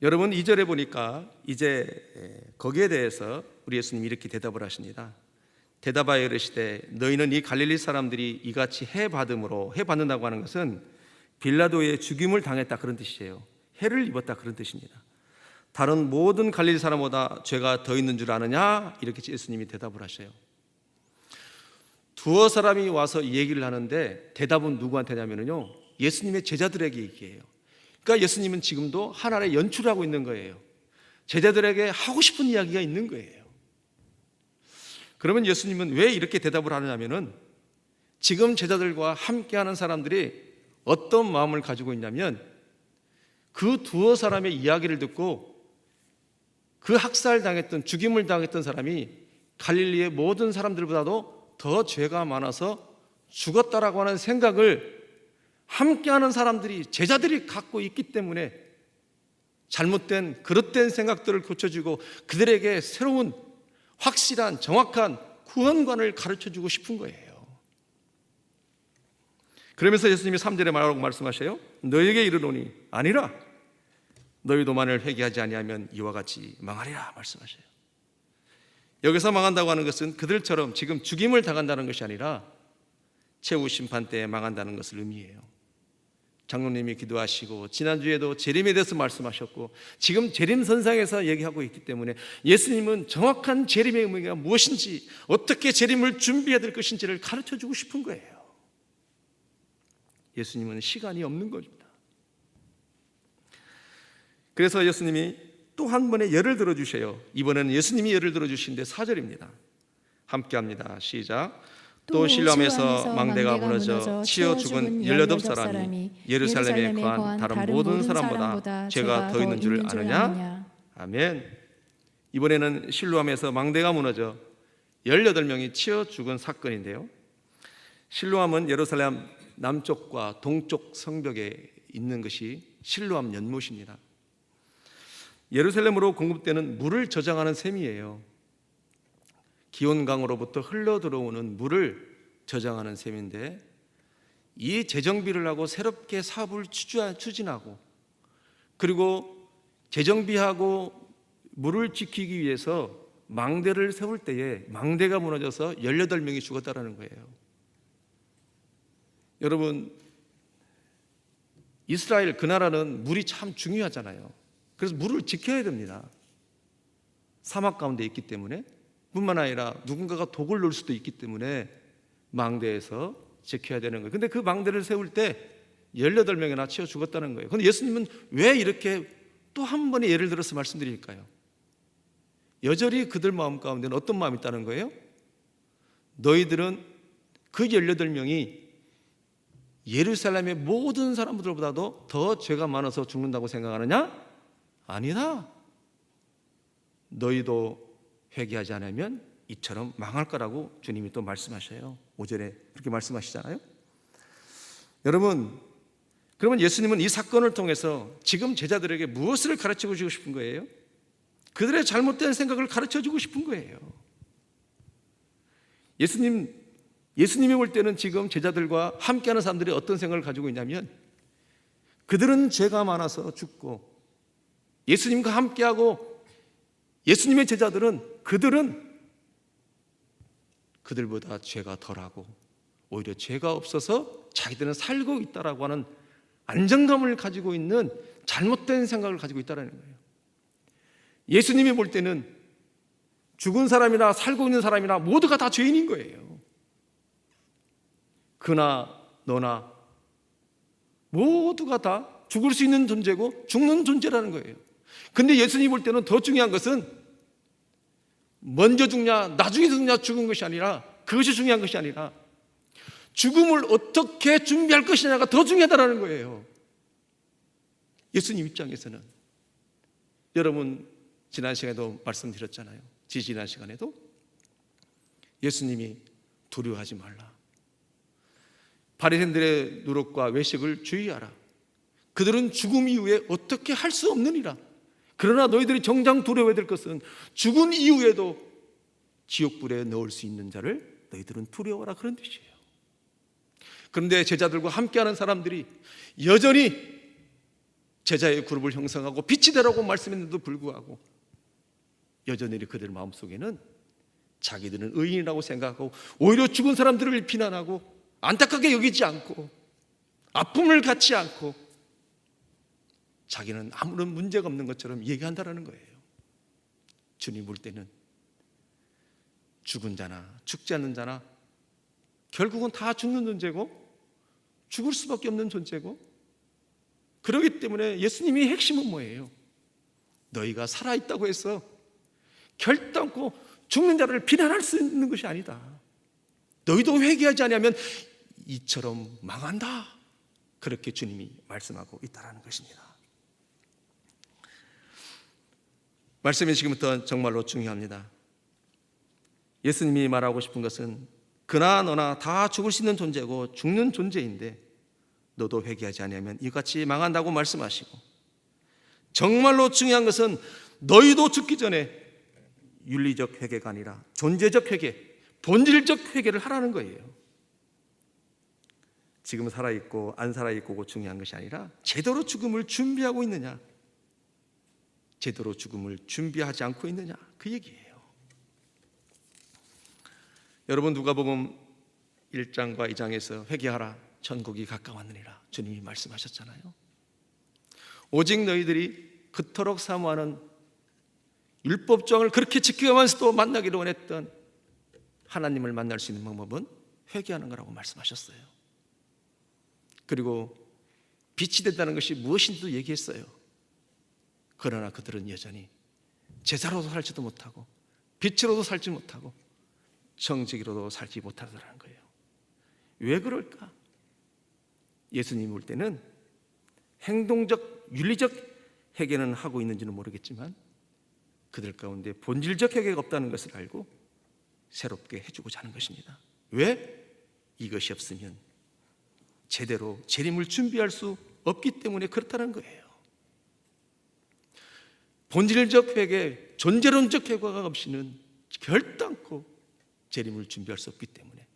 여러분 2절에 보니까 이제 거기에 대해서 우리 예수님이 이렇게 대답을 하십니다. 대답하여 이르시되 너희는 이 갈릴리 사람들이 이같이 해받는다고 하는 것은 빌라도의 죽임을 당했다, 그런 뜻이에요. 해를 입었다, 그런 뜻입니다. 다른 모든 갈릴리 사람보다 죄가 더 있는 줄 아느냐, 이렇게 예수님이 대답을 하셔요. 두어 사람이 와서 이 얘기를 하는데 대답은 누구한테 하냐면요, 예수님의 제자들에게 얘기해요. 그러니까 예수님은 지금도 하나의 연출을 하고 있는 거예요. 제자들에게 하고 싶은 이야기가 있는 거예요. 그러면 예수님은 왜 이렇게 대답을 하느냐면은 지금 제자들과 함께하는 사람들이 어떤 마음을 가지고 있냐면 그 두어 사람의 이야기를 듣고 그 학살당했던, 죽임을 당했던 사람이 갈릴리의 모든 사람들보다도 더 죄가 많아서 죽었다라고 하는 생각을 함께하는 사람들이, 제자들이 갖고 있기 때문에 잘못된 그릇된 생각들을 고쳐주고 그들에게 새로운 확실한 정확한 구원관을 가르쳐주고 싶은 거예요. 그러면서 예수님이 3절에 말하고 말씀하셔요. 너에게 이르노니 아니라 너희도 만일 회개하지 아니하면 이와 같이 망하리라 말씀하셔요. 여기서 망한다고 하는 것은 그들처럼 지금 죽임을 당한다는 것이 아니라 최후 심판 때에 망한다는 것을 의미해요. 장로님이 기도하시고 지난주에도 재림에 대해서 말씀하셨고 지금 재림선상에서 얘기하고 있기 때문에 예수님은 정확한 재림의 의미가 무엇인지, 어떻게 재림을 준비해야 될 것인지를 가르쳐주고 싶은 거예요. 예수님은 시간이 없는 겁니다. 그래서 예수님이 또 한 번의 예를 들어주셔요. 이번에는 예수님이 예를 들어주시는데 4절입니다. 함께합니다. 시작. 또 실로암에서 망대가 무너져 치여 죽은 18사람이 예루살렘에 거한 다른 모든 사람보다 죄가 더 있는 줄 아느냐? 아멘. 이번에는 실로암에서 망대가 무너져 18명이 치여 죽은 사건인데요. 실로암은 예루살렘 남쪽과 동쪽 성벽에 있는 것이 실로암 연못입니다. 예루살렘으로 공급되는 물을 저장하는 셈이에요. 기온강으로부터 흘러 들어오는 물을 저장하는 셈인데 이 재정비를 하고 새롭게 사업을 추진하고 그리고 재정비하고 물을 지키기 위해서 망대를 세울 때에 망대가 무너져서 18명이 죽었다는 거예요. 여러분, 이스라엘 그 나라는 물이 참 중요하잖아요. 그래서 물을 지켜야 됩니다. 사막 가운데 있기 때문에, 뿐만 아니라 누군가가 독을 넣을 수도 있기 때문에 망대에서 지켜야 되는 거예요. 근데 그 망대를 세울 때 18명이나 치여 죽었다는 거예요. 그런데 예수님은 왜 이렇게 또 한 번의 예를 들어서 말씀드릴까요? 여전히 그들 마음 가운데는 어떤 마음이 있다는 거예요? 너희들은 그 18명이 예루살렘의 모든 사람들보다도 더 죄가 많아서 죽는다고 생각하느냐? 아니다. 너희도 회개하지 않으면 이처럼 망할 거라고 주님이 또 말씀하셔요. 5절에 그렇게 말씀하시잖아요. 여러분, 그러면 예수님은 이 사건을 통해서 지금 제자들에게 무엇을 가르치고 주고 싶은 거예요? 그들의 잘못된 생각을 가르쳐 주고 싶은 거예요. 예수님이 볼 때는 지금 제자들과 함께하는 사람들이 어떤 생각을 가지고 있냐면, 그들은 죄가 많아서 죽고 예수님과 함께하고 예수님의 제자들은 그들보다 죄가 덜하고 오히려 죄가 없어서 자기들은 살고 있다라고 하는 안정감을 가지고 있는 잘못된 생각을 가지고 있다는 거예요. 예수님이 볼 때는 죽은 사람이나 살고 있는 사람이나 모두가 다 죄인인 거예요. 그나 너나 모두가 다 죽을 수 있는 존재고 죽는 존재라는 거예요. 근데 예수님이 볼 때는 더 중요한 것은 먼저 죽냐 나중에 죽냐 죽은 것이 아니라, 그것이 중요한 것이 아니라 죽음을 어떻게 준비할 것이냐가 더 중요하다는 거예요. 예수님 입장에서는. 여러분, 지난 시간에도 말씀드렸잖아요. 지난 시간에도 예수님이 두려워하지 말라, 바리새인들의 누룩과 외식을 주의하라, 그들은 죽음 이후에 어떻게 할 수 없느니라. 그러나 너희들이 정작 두려워해야 될 것은 죽은 이후에도 지옥불에 넣을 수 있는 자를 너희들은 두려워하라, 그런 뜻이에요. 그런데 제자들과 함께하는 사람들이 여전히 제자의 그룹을 형성하고 빛이 되라고 말씀했는데도 불구하고 여전히 그들 마음속에는 자기들은 의인이라고 생각하고 오히려 죽은 사람들을 비난하고 안타깝게 여기지 않고 아픔을 갖지 않고 자기는 아무런 문제가 없는 것처럼 얘기한다는 거예요. 주님 볼 때는 죽은 자나 죽지 않는 자나 결국은 다 죽는 존재고 죽을 수밖에 없는 존재고, 그렇기 때문에 예수님의 핵심은 뭐예요? 너희가 살아있다고 해서 결단코 죽는 자를 비난할 수 있는 것이 아니다. 너희도 회개하지 않으면 이처럼 망한다. 그렇게 주님이 말씀하고 있다는 것입니다. 말씀이 지금부터 정말로 중요합니다. 예수님이 말하고 싶은 것은 그나 너나 다 죽을 수 있는 존재고 죽는 존재인데 너도 회개하지 않으면 이같이 망한다고 말씀하시고, 정말로 중요한 것은 너희도 죽기 전에 윤리적 회개가 아니라 존재적 회개, 본질적 회개를 하라는 거예요. 지금 살아있고 안 살아있고가 중요한 것이 아니라 제대로 죽음을 준비하고 있느냐, 제대로 죽음을 준비하지 않고 있느냐, 그 얘기예요. 여러분, 누가복음 1장과 2장에서 회개하라, 천국이 가까웠느니라 주님이 말씀하셨잖아요. 오직 너희들이 그토록 사모하는 율법정을 그렇게 지켜가면서도 만나기로 원했던 하나님을 만날 수 있는 방법은 회개하는 거라고 말씀하셨어요. 그리고 빛이 된다는 것이 무엇인지도 얘기했어요. 그러나 그들은 여전히 제사로도 살지도 못하고 빛으로도 살지 못하고 정직으로도 살지 못하더라는 거예요. 왜 그럴까? 예수님 볼 때는 행동적, 윤리적 회개는 하고 있는지는 모르겠지만 그들 가운데 본질적 회개가 없다는 것을 알고 새롭게 해주고자 하는 것입니다. 왜? 이것이 없으면 제대로 재림을 준비할 수 없기 때문에 그렇다는 거예요. 본질적 회개, 존재론적 회개가 없이는 결단코 재림을 준비할 수 없기 때문에.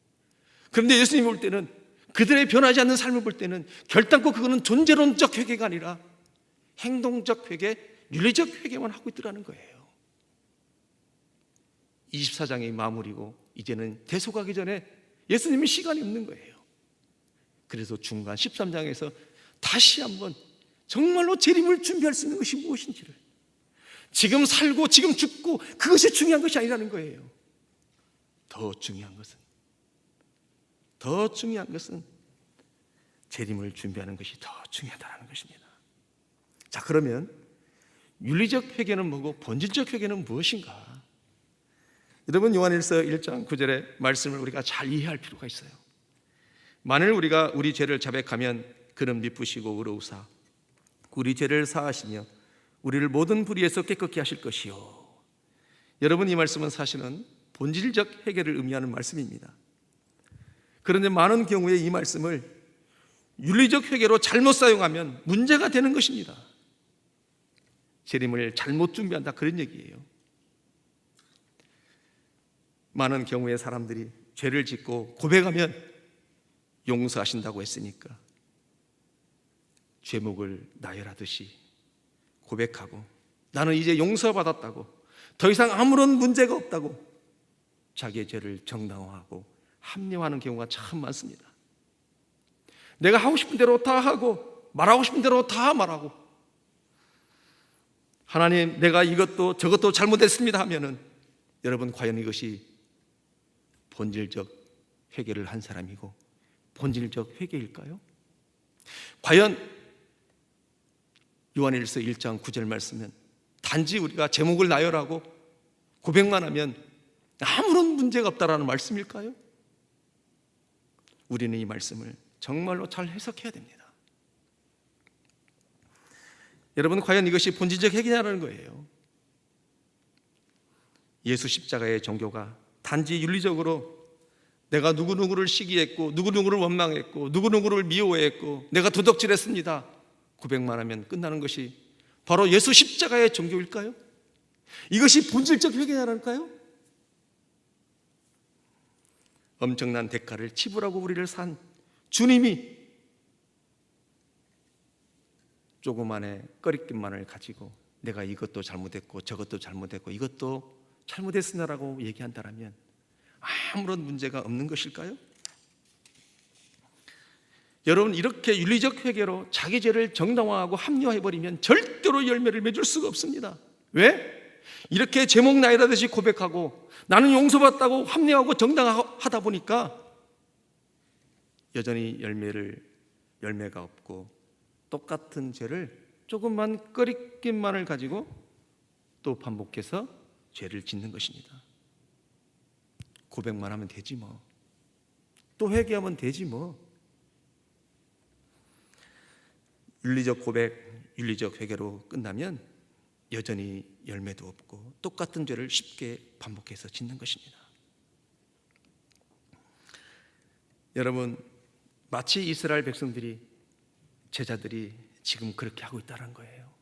그런데 예수님 볼 때는 그들의 변하지 않는 삶을 볼 때는 결단코 그거는 존재론적 회개가 아니라 행동적 회개, 윤리적 회개만 하고 있더라는 거예요. 24장이 마무리고 이제는 대속하기 전에 예수님이 시간이 없는 거예요. 그래서 중간 13장에서 다시 한번 정말로 재림을 준비할 수 있는 것이 무엇인지를, 지금 살고 지금 죽고 그것이 중요한 것이 아니라는 거예요. 더 중요한 것은 재림을 준비하는 것이 더 중요하다는 것입니다. 자, 그러면 윤리적 회개는 뭐고 본질적 회개는 무엇인가? 여러분, 요한일서 1장 9절의 말씀을 우리가 잘 이해할 필요가 있어요. 만일 우리가 우리 죄를 자백하면 그는 미쁘시고 의로우사 우리 죄를 사하시며 우리를 모든 불의에서 깨끗게 하실 것이요. 여러분, 이 말씀은 사실은 본질적 해결을 의미하는 말씀입니다. 그런데 많은 경우에 이 말씀을 윤리적 회개로 잘못 사용하면 문제가 되는 것입니다. 재림을 잘못 준비한다, 그런 얘기예요. 많은 경우에 사람들이 죄를 짓고 고백하면 용서하신다고 했으니까 죄목을 나열하듯이 고백하고 나는 이제 용서받았다고, 더 이상 아무런 문제가 없다고 자기의 죄를 정당화하고 합리화하는 경우가 참 많습니다. 내가 하고 싶은 대로 다 하고 말하고 싶은 대로 다 말하고, 하나님 내가 이것도 저것도 잘못했습니다 하면은 여러분, 과연 이것이 본질적 회개를 한 사람이고 본질적 회개일까요? 과연 요한일서 1장 9절 말씀은 단지 우리가 제목을 나열하고 고백만 하면 아무런 문제가 없다라는 말씀일까요? 우리는 이 말씀을 정말로 잘 해석해야 됩니다. 여러분, 과연 이것이 본질적 회개냐는 거예요. 예수 십자가의 종교가 단지 윤리적으로 내가 누구누구를 시기했고 누구누구를 원망했고 누구누구를 미워했고 내가 도덕질했습니다 고백만 하면 끝나는 것이 바로 예수 십자가의 종교일까요? 이것이 본질적 회개냐랄까요? 엄청난 대가를 지불하고 우리를 산 주님이 조그만의 꺼리낌만을 가지고 내가 이것도 잘못했고 저것도 잘못했고 이것도 잘못했으나라고 얘기한다면 아무런 문제가 없는 것일까요? 여러분, 이렇게 윤리적 회개로 자기 죄를 정당화하고 합리화해버리면 절대로 열매를 맺을 수가 없습니다. 왜? 이렇게 제목 나열하듯이 고백하고 나는 용서받았다고 합리화하고 정당화하다 보니까 여전히 열매가 없고 똑같은 죄를 조금만 꺼리낌만을 가지고 또 반복해서 죄를 짓는 것입니다. 고백만 하면 되지 뭐. 또 회개하면 되지 뭐. 윤리적 고백, 윤리적 회개로 끝나면 여전히 열매도 없고 똑같은 죄를 쉽게 반복해서 짓는 것입니다. 여러분, 마치 이스라엘 백성들이, 제자들이 지금 그렇게 하고 있다는 거예요.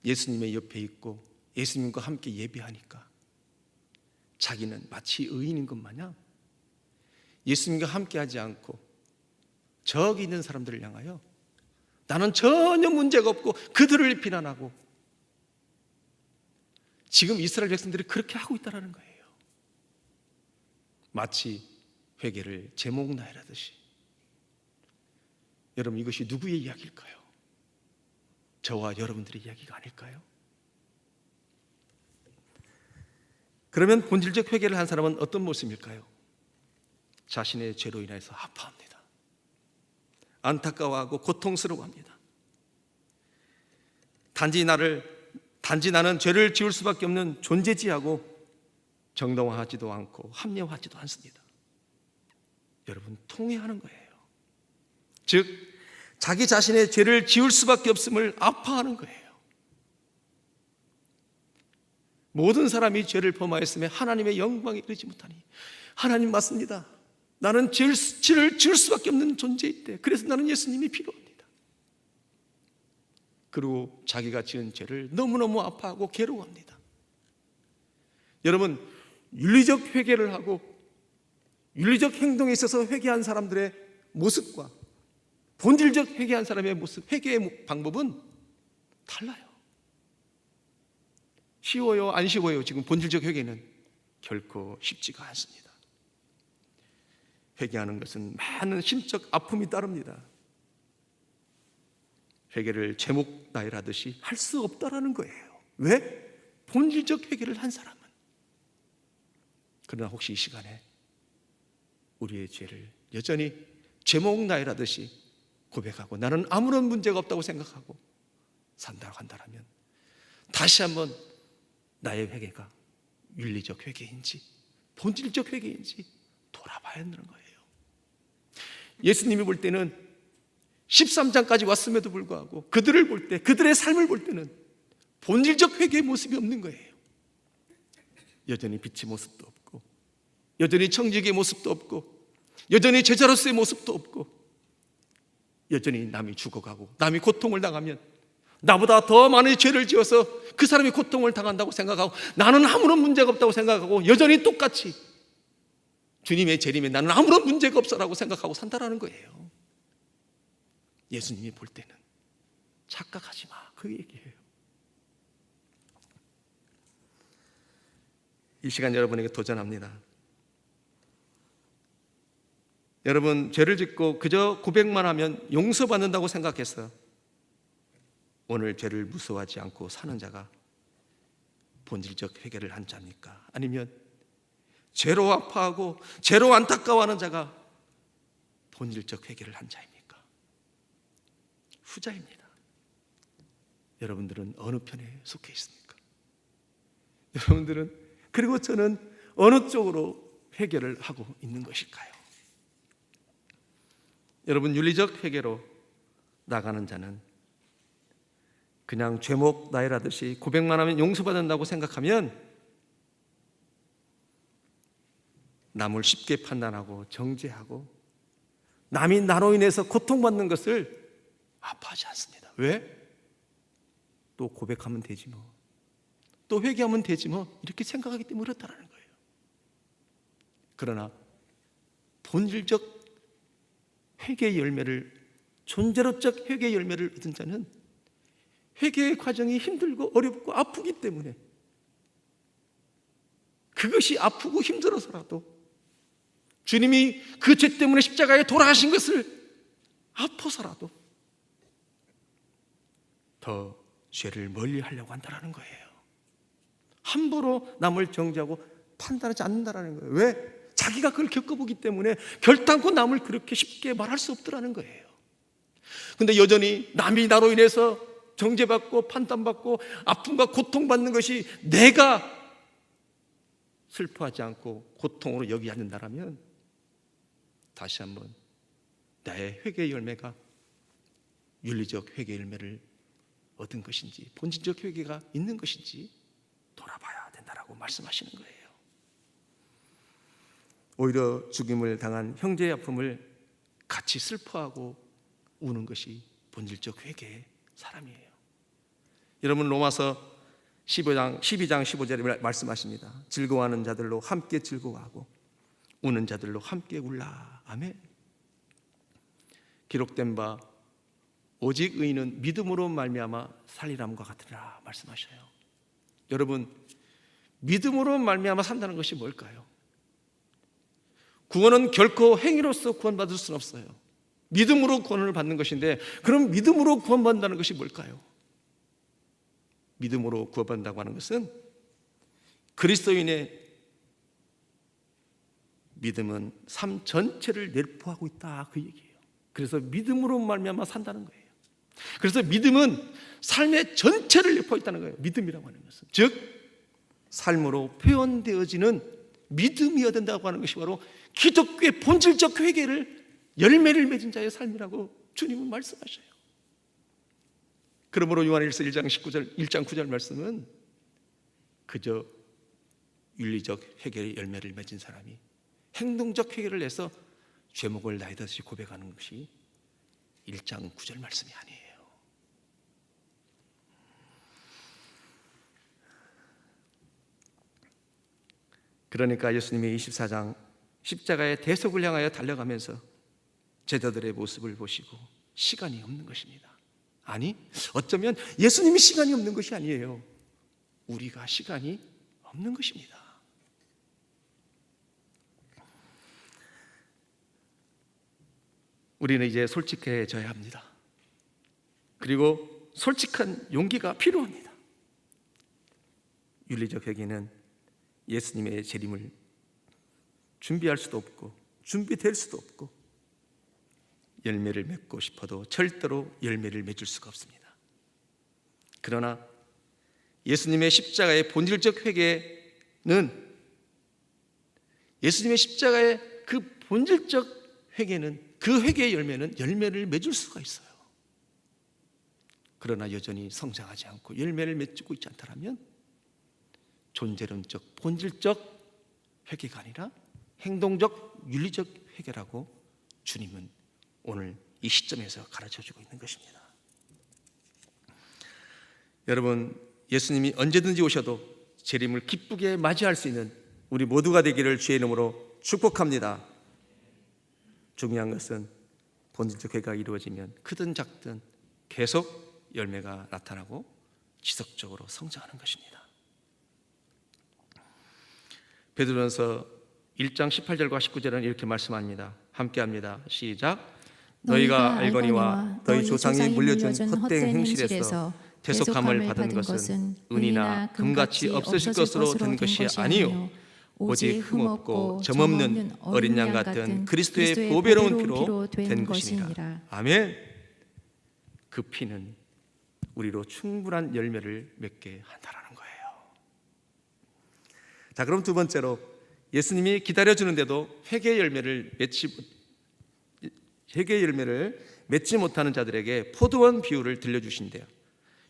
예수님의 옆에 있고 예수님과 함께 예배하니까 자기는 마치 의인인 것 마냥 예수님과 함께 하지 않고 저기 있는 사람들을 향하여 나는 전혀 문제가 없고 그들을 비난하고, 지금 이스라엘 백성들이 그렇게 하고 있다는 거예요. 마치 회개를 제목 나열하듯이. 여러분, 이것이 누구의 이야기일까요? 저와 여러분들의 이야기가 아닐까요? 그러면 본질적 회개를 한 사람은 어떤 모습일까요? 자신의 죄로 인해서 아파합니다. 안타까워하고 고통스러워합니다. 단지 나는 죄를 지을 수밖에 없는 존재지하고 정당화하지도 않고 합리화하지도 않습니다. 여러분, 통회하는 거예요. 즉, 자기 자신의 죄를 지을 수밖에 없음을 아파하는 거예요. 모든 사람이 죄를 범하였음에 하나님의 영광에 이르지 못하니, 하나님 맞습니다. 나는 죄를 지을 수밖에 없는 존재이때 그래서 나는 예수님이 필요합니다. 그리고 자기가 지은 죄를 너무너무 아파하고 괴로워합니다. 여러분, 윤리적 회개를 하고 윤리적 행동에 있어서 회개한 사람들의 모습과 본질적 회개한 사람의 모습, 회개의 방법은 달라요. 쉬워요? 안 쉬워요? 지금 본질적 회개는 결코 쉽지가 않습니다. 회개하는 것은 많은 심적 아픔이 따릅니다. 회개를 제목 나열하듯이 할 수 없다라는 거예요. 왜? 본질적 회개를 한 사람은. 그러나 혹시 이 시간에 우리의 죄를 여전히 제목 나열하듯이 고백하고 나는 아무런 문제가 없다고 생각하고 산다고 한다면 다시 한번 나의 회개가 윤리적 회개인지 본질적 회개인지 돌아봐야 하는 거예요. 예수님이 볼 때는 13장까지 왔음에도 불구하고 그들을 볼 때, 그들의 삶을 볼 때는 본질적 회개의 모습이 없는 거예요. 여전히 빛의 모습도 없고, 여전히 청지기의 모습도 없고, 여전히 제자로서의 모습도 없고, 여전히 남이 죽어가고 남이 고통을 당하면 나보다 더 많은 죄를 지어서 그 사람이 고통을 당한다고 생각하고 나는 아무런 문제가 없다고 생각하고 여전히 똑같이 주님의 재림에 나는 아무런 문제가 없어라고 생각하고 산다라는 거예요. 예수님이 볼 때는 착각하지 마, 그 얘기예요. 이 시간 여러분에게 도전합니다. 여러분, 죄를 짓고 그저 고백만 하면 용서받는다고 생각해서 오늘 죄를 무서워하지 않고 사는 자가 본질적 회개를 한 자입니까? 아니면 죄로 아파하고 죄로 안타까워하는 자가 본질적 회개를 한 자입니까? 후자입니다. 여러분들은 어느 편에 속해 있습니까? 여러분들은, 그리고 저는 어느 쪽으로 회개를 하고 있는 것일까요? 여러분, 윤리적 회개로 나가는 자는 그냥 죄목 나열하듯이 고백만 하면 용서받는다고 생각하면 남을 쉽게 판단하고 정죄하고 남이 나로 인해서 고통받는 것을 아파하지 않습니다. 왜? 또 고백하면 되지 뭐, 또 회개하면 되지 뭐, 이렇게 생각하기 때문에 그렇다는 거예요. 그러나 본질적 회개의 열매를, 존재로적 회개의 열매를 얻은 자는 회개의 과정이 힘들고 어렵고 아프기 때문에, 그것이 아프고 힘들어서라도 주님이 그 죄 때문에 십자가에 돌아가신 것을 아파서라도 더 죄를 멀리 하려고 한다는 거예요. 함부로 남을 정죄하고 판단하지 않는다는 거예요. 왜? 자기가 그걸 겪어보기 때문에 결단코 남을 그렇게 쉽게 말할 수 없더라는 거예요. 근데 여전히 남이 나로 인해서 정죄받고 판단받고 아픔과 고통받는 것이 내가 슬퍼하지 않고 고통으로 여기지 않는다라면 다시 한번 나의 회개의 열매가 윤리적 회개의 열매를 얻은 것인지 본질적 회개가 있는 것인지 돌아봐야 된다라고 말씀하시는 거예요. 오히려 죽임을 당한 형제의 아픔을 같이 슬퍼하고 우는 것이 본질적 회개의 사람이에요. 여러분, 로마서 12장 15절에 말씀하십니다. 즐거워하는 자들로 함께 즐거워하고 우는 자들로 함께 울라. 아멘. 기록된 바 오직 의인은 믿음으로 말미암아 살리람과 같으리라 말씀하셔요. 여러분, 믿음으로 말미암아 산다는 것이 뭘까요? 구원은 결코 행위로서 구원받을 수는 없어요. 믿음으로 구원을 받는 것인데, 그럼 믿음으로 구원받는다는 것이 뭘까요? 믿음으로 구원받는다고 하는 것은 그리스도인의 믿음은 삶 전체를 내포하고 있다, 그 얘기예요. 그래서 믿음으로 말미암아 산다는 거예요. 그래서 믿음은 삶의 전체를 내포하고 있다는 거예요. 믿음이라고 하는 것은, 즉 삶으로 표현되어지는 믿음이어야 된다고 하는 것이 바로 기독교의 본질적 회개를 열매를 맺은 자의 삶이라고 주님은 말씀하셔요. 그러므로 요한일서 1장 9절 말씀은 그저 윤리적 회개의 열매를 맺은 사람이 행동적 회개를 해서 죄목을 나이듯이 고백하는 것이 1장 9절 말씀이 아니에요. 그러니까 예수님이 24장 십자가의 대속을 향하여 달려가면서 제자들의 모습을 보시고 시간이 없는 것입니다. 아니, 어쩌면 예수님이 시간이 없는 것이 아니에요. 우리가 시간이 없는 것입니다. 우리는 이제 솔직해져야 합니다. 그리고 솔직한 용기가 필요합니다. 윤리적 회개는 예수님의 재림을 준비할 수도 없고 준비될 수도 없고 열매를 맺고 싶어도 절대로 열매를 맺을 수가 없습니다. 그러나 예수님의 십자가의 본질적 회개의 예수님의 십자가의 그 본질적 회개는, 그 회개의 열매는 열매를 맺을 수가 있어요. 그러나 여전히 성장하지 않고 열매를 맺고 있지 않다면 존재론적, 본질적 회개가 아니라 행동적, 윤리적 회개라고 주님은 오늘 이 시점에서 가르쳐주고 있는 것입니다. 여러분, 예수님이 언제든지 오셔도 재림을 기쁘게 맞이할 수 있는 우리 모두가 되기를 주의 이름으로 축복합니다. 중요한 것은 본질적 회개가 이루어지면 크든 작든 계속 열매가 나타나고 지속적으로 성장하는 것입니다. 베드로전서 1장 18절과 19절은 이렇게 말씀합니다. 함께합니다. 시작. 너희가 알거니와 너희 조상이 물려준 헛된 행실에서 대속함을 받은 것은 은이나 금같이 없으실 것으로 된 것이 아니요 오직 흠없고 점없는 어린 양 같은 그리스도의 보배로운 피로 된 것이니라. 아멘. 그 피는 우리로 충분한 열매를 맺게 한다라는 거예요. 자, 그럼 두 번째로 예수님이 기다려주는데도 회개의 열매를 맺지 못하는 자들에게 포도원 비유를 들려주신대요.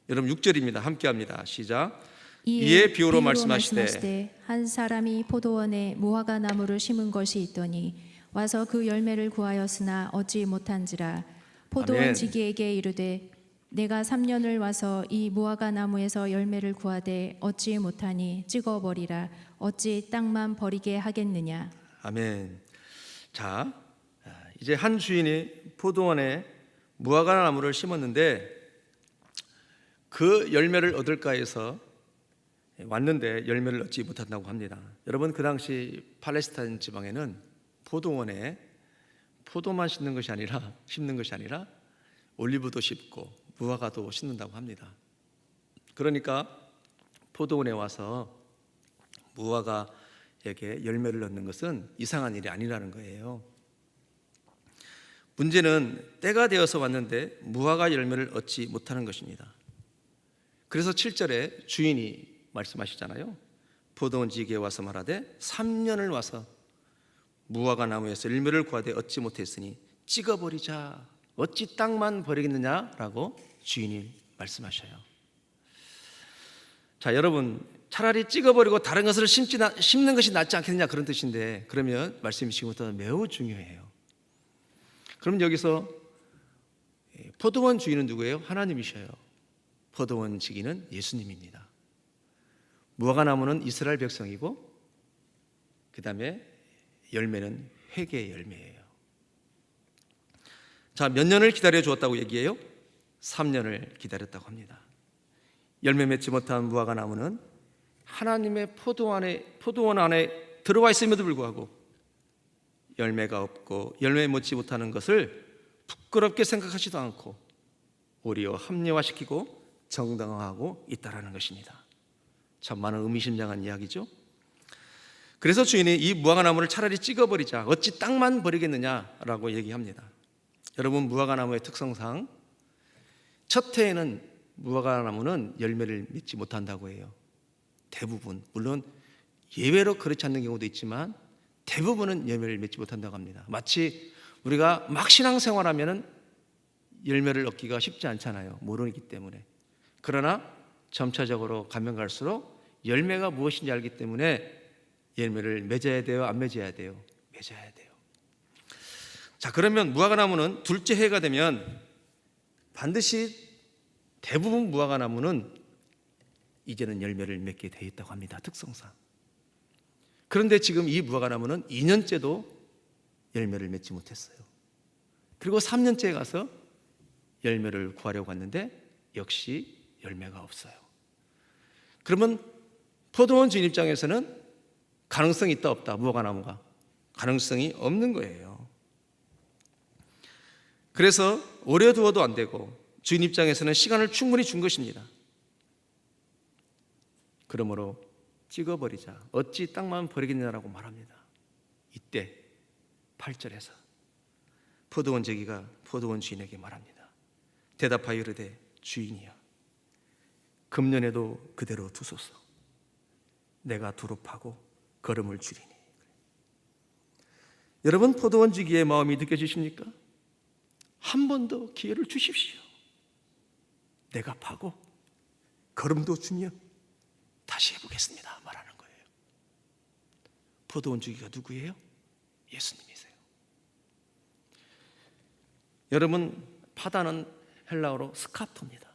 여러분 6절입니다. 함께합니다. 시작. 이에 비유로 말씀하시되 한 사람이 포도원에 무화과 나무를 심은 것이 있더니 와서 그 열매를 구하였으나 얻지 못한지라. 포도원 아멘. 지기에게 이르되 내가 3년을 와서 이 무화과 나무에서 열매를 구하되 얻지 못하니 찍어버리라. 어찌 땅만 버리게 하겠느냐. 아멘. 자, 이제 한 주인이 포도원에 무화과 나무를 심었는데 그 열매를 얻을까 해서 왔는데 열매를 얻지 못한다고 합니다. 여러분, 그 당시 팔레스타인 지방에는 포도원에 포도만 심는 것이 아니라 올리브도 심고 무화과도 심는다고 합니다. 그러니까 포도원에 와서 무화과에게 열매를 얻는 것은 이상한 일이 아니라는 거예요. 문제는 때가 되어서 왔는데 무화과 열매를 얻지 못하는 것입니다. 그래서 7절에 주인이 말씀하시잖아요. 포도원 지기에 와서 말하되 3년을 와서 무화과 나무에서 열매를 구하되 얻지 못했으니 찍어버리자. 어찌 땅만 버리겠느냐라고 주인이 말씀하셔요. 자, 여러분, 차라리 찍어버리고 다른 것을 심는 것이 낫지 않겠느냐 그런 뜻인데, 그러면 말씀이 지금부터 매우 중요해요. 그럼 여기서 포도원 주인은 누구예요? 하나님이셔요. 포도원 지기는 예수님입니다. 무화과 나무는 이스라엘 백성이고 그 다음에 열매는 회개의 열매예요. 자, 몇 년을 기다려 주었다고 얘기해요? 3년을 기다렸다고 합니다. 열매 맺지 못한 무화과 나무는 하나님의 포도원 안에 들어와 있음에도 불구하고 열매가 없고 열매 맺지 못하는 것을 부끄럽게 생각하지도 않고 오히려 합리화시키고 정당화하고 있다라는 것입니다. 참 많은 의미심장한 이야기죠. 그래서 주인이 이 무화과 나무를 차라리 찍어버리자. 어찌 땅만 버리겠느냐라고 얘기합니다. 여러분, 무화과 나무의 특성상 첫 해에는 무화과 나무는 열매를 맺지 못한다고 해요. 대부분, 물론 예외로 그렇지 않는 경우도 있지만 대부분은 열매를 맺지 못한다고 합니다. 마치 우리가 막 신앙생활하면은 열매를 얻기가 쉽지 않잖아요. 모르기 때문에. 그러나 점차적으로 가면 갈수록 열매가 무엇인지 알기 때문에 열매를 맺어야 돼요? 안 맺어야 돼요? 맺어야 돼요. 자, 그러면 무화과 나무는 둘째 해가 되면 반드시 대부분 무화과 나무는 이제는 열매를 맺게 되어 있다고 합니다. 특성상. 그런데 지금 이 무화과 나무는 2년째도 열매를 맺지 못했어요. 그리고 3년째에 가서 열매를 구하려고 했는데 역시 열매가 없어요. 그러면 포도원 주인 입장에서는 가능성이 있다 없다? 무화과 나무가 가능성이 없는 거예요. 그래서 오래 두어도 안 되고 주인 입장에서는 시간을 충분히 준 것입니다. 그러므로 찍어버리자. 어찌 땅만 버리겠냐라고 말합니다. 이때 8절에서 포도원 제기가 포도원 주인에게 말합니다. 대답하여 이르되 주인이여, 금년에도 그대로 두소서. 내가 두릅하고 걸음을 줄이니. 여러분, 포도원 지기의 마음이 느껴지십니까? 한 번 더 기회를 주십시오. 내가 파고 걸음도 주며 다시 해보겠습니다 말하는 거예요. 포도원 주기가 누구예요? 예수님이세요. 여러분, 파다는 헬라어로 스카프토입니다.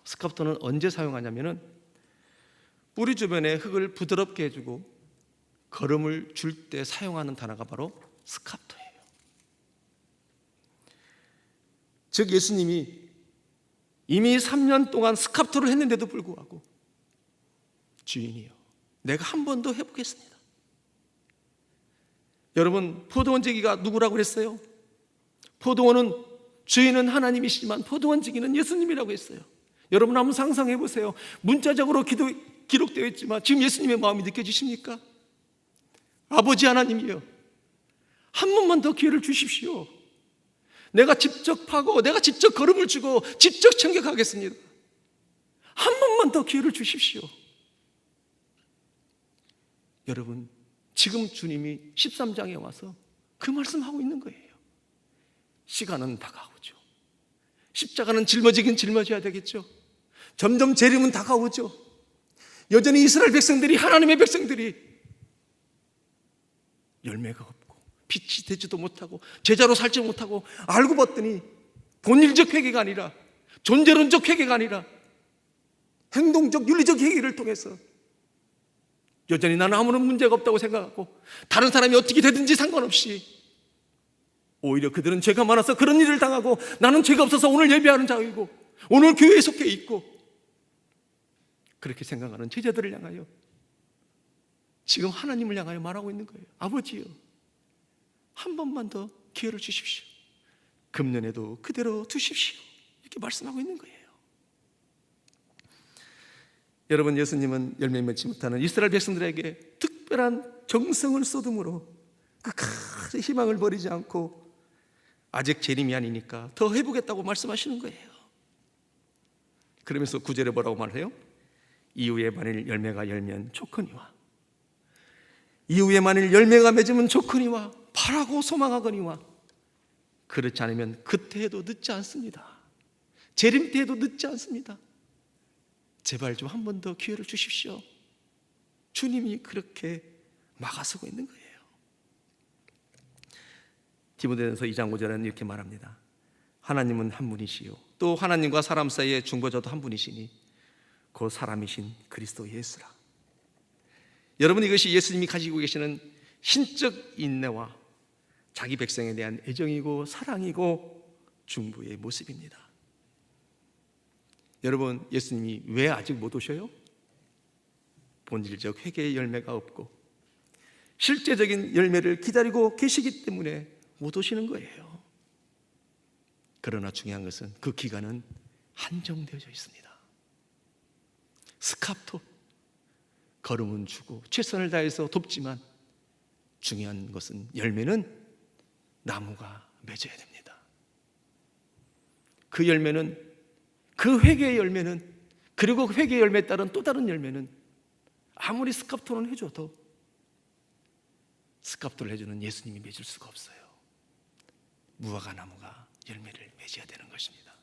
스카프토는 언제 사용하냐면은 뿌리 주변에 흙을 부드럽게 해주고 걸음을 줄 때 사용하는 단어가 바로 스카프토예요. 즉 예수님이 이미 3년 동안 스카프토를 했는데도 불구하고 주인이요, 내가 한 번 더 해보겠습니다. 여러분, 포도원 지기가 누구라고 그랬어요? 포도원은 주인은 하나님이시지만 포도원 지기는 예수님이라고 했어요. 여러분 한번 상상해 보세요. 문자적으로 기록되어 있지만 지금 예수님의 마음이 느껴지십니까? 아버지 하나님이요, 한 번만 더 기회를 주십시오. 내가 직접 파고 내가 직접 걸음을 주고 직접 청격하겠습니다. 한 번만 더 기회를 주십시오. 여러분, 지금 주님이 13장에 와서 그 말씀하고 있는 거예요. 시간은 다가오죠. 십자가는 짊어지긴 짊어져야 되겠죠. 점점 재림은 다가오죠. 여전히 이스라엘 백성들이, 하나님의 백성들이 열매가 없고 빛이 되지도 못하고 제자로 살지 못하고, 알고 봤더니 본질적 회개가 아니라, 존재론적 회개가 아니라 행동적 윤리적 회개를 통해서 여전히 나는 아무런 문제가 없다고 생각하고 다른 사람이 어떻게 되든지 상관없이, 오히려 그들은 죄가 많아서 그런 일을 당하고 나는 죄가 없어서 오늘 예배하는 자이고 오늘 교회에 속해 있고, 그렇게 생각하는 제자들을 향하여 지금 하나님을 향하여 말하고 있는 거예요. 아버지요, 한 번만 더 기회를 주십시오. 금년에도 그대로 두십시오. 이렇게 말씀하고 있는 거예요. 여러분, 예수님은 열매 맺지 못하는 이스라엘 백성들에게 특별한 정성을 쏟음으로 끝까지 희망을 버리지 않고 아직 재림이 아니니까 더 해보겠다고 말씀하시는 거예요. 그러면서 9절에 뭐라고 말해요? 이후에 만일 열매가 열면 좋거니와, 이후에 만일 열매가 맺으면 좋거니와, 바라고 소망하거니와, 그렇지 않으면 그때에도 늦지 않습니다. 재림 때에도 늦지 않습니다. 제발 좀 한 번 더 기회를 주십시오. 주님이 그렇게 막아서고 있는 거예요. 디모데전서 2장 5절에는 이렇게 말합니다. 하나님은 한 분이시요, 또 하나님과 사람 사이의 중보자도 한 분이시니 그 사람이신 그리스도 예수라. 여러분, 이것이 예수님이 가지고 계시는 신적 인내와 자기 백성에 대한 애정이고 사랑이고 중보의 모습입니다. 여러분, 예수님이 왜 아직 못 오셔요? 본질적 회개의 열매가 없고 실제적인 열매를 기다리고 계시기 때문에 못 오시는 거예요. 그러나 중요한 것은 그 기간은 한정되어져 있습니다. 스카프토, 걸음은 주고 최선을 다해서 돕지만 중요한 것은 열매는 나무가 맺어야 됩니다. 그 열매는, 그 회개의 열매는, 그리고 그 회개의 열매에 따른 또 다른 열매는 아무리 스카프토는 해줘도 스카프토를 해주는 예수님이 맺을 수가 없어요. 무화과 나무가 열매를 맺어야 되는 것입니다.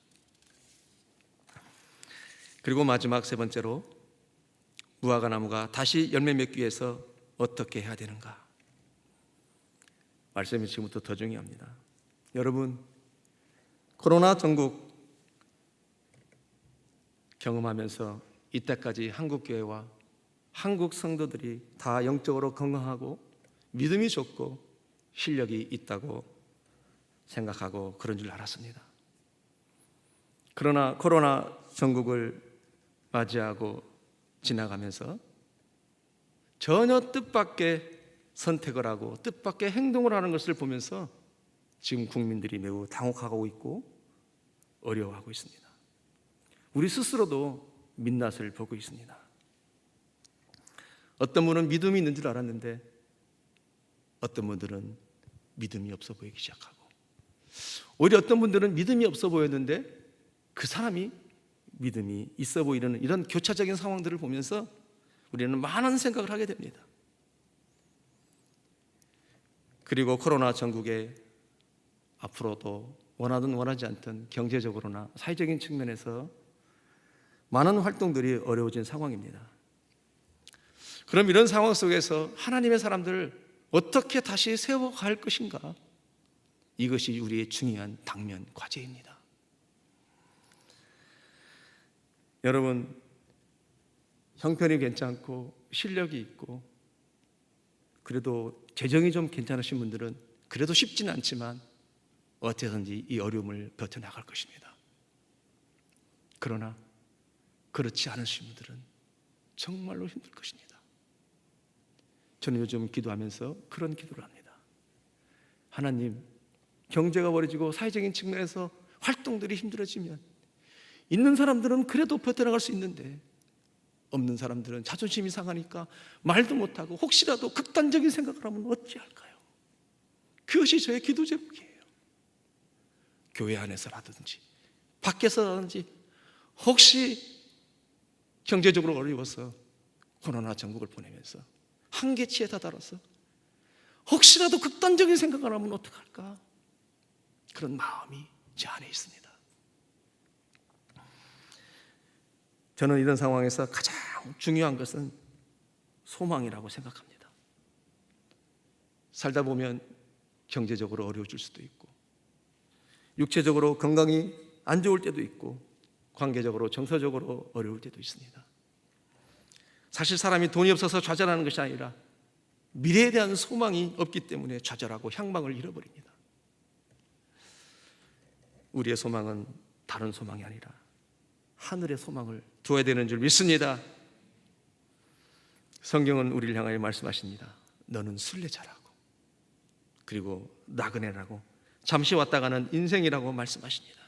그리고 마지막 세 번째로, 무화과 나무가 다시 열매 맺기 위해서 어떻게 해야 되는가? 말씀이 지금부터 더 중요합니다. 여러분, 코로나 전국 경험하면서 이때까지 한국 교회와 한국 성도들이 다 영적으로 건강하고 믿음이 좋고 실력이 있다고 생각하고 그런 줄 알았습니다. 그러나 코로나 전국을 맞이하고 지나가면서 전혀 뜻밖의 선택을 하고 뜻밖의 행동을 하는 것을 보면서 지금 국민들이 매우 당혹하고 있고 어려워하고 있습니다. 우리 스스로도 민낯을 보고 있습니다. 어떤 분은 믿음이 있는 줄 알았는데 어떤 분들은 믿음이 없어 보이기 시작하고, 오히려 어떤 분들은 믿음이 없어 보였는데 그 사람이 믿음이 있어 보이는 이런 교차적인 상황들을 보면서 우리는 많은 생각을 하게 됩니다. 그리고 코로나 전국에 앞으로도 원하든 원하지 않든 경제적으로나 사회적인 측면에서 많은 활동들이 어려워진 상황입니다. 그럼 이런 상황 속에서 하나님의 사람들을 어떻게 다시 세워갈 것인가? 이것이 우리의 중요한 당면 과제입니다. 여러분, 형편이 괜찮고 실력이 있고 그래도 재정이 좀 괜찮으신 분들은 그래도 쉽지는 않지만 어떻게든지 이 어려움을 버텨나갈 것입니다. 그러나 그렇지 않으신 분들은 정말로 힘들 것입니다. 저는 요즘 기도하면서 그런 기도를 합니다. 하나님, 경제가 어려지고 사회적인 측면에서 활동들이 힘들어지면 있는 사람들은 그래도 버텨나갈 수 있는데 없는 사람들은 자존심이 상하니까 말도 못하고 혹시라도 극단적인 생각을 하면 어찌할까요? 그것이 저의 기도 제목이에요. 교회 안에서라든지 밖에서라든지 혹시 경제적으로 어려워서 코로나 전국을 보내면서 한계치에 다다라서 혹시라도 극단적인 생각을 하면 어떡할까? 그런 마음이 제 안에 있습니다. 저는 이런 상황에서 가장 중요한 것은 소망이라고 생각합니다. 살다 보면 경제적으로 어려워질 수도 있고 육체적으로 건강이 안 좋을 때도 있고 관계적으로 정서적으로 어려울 때도 있습니다. 사실 사람이 돈이 없어서 좌절하는 것이 아니라 미래에 대한 소망이 없기 때문에 좌절하고 향방을 잃어버립니다. 우리의 소망은 다른 소망이 아니라 하늘의 소망을 두어야 되는 줄 믿습니다. 성경은 우리를 향하여 말씀하십니다. 너는 순례자라고, 그리고 나그네라고, 잠시 왔다 가는 인생이라고 말씀하십니다.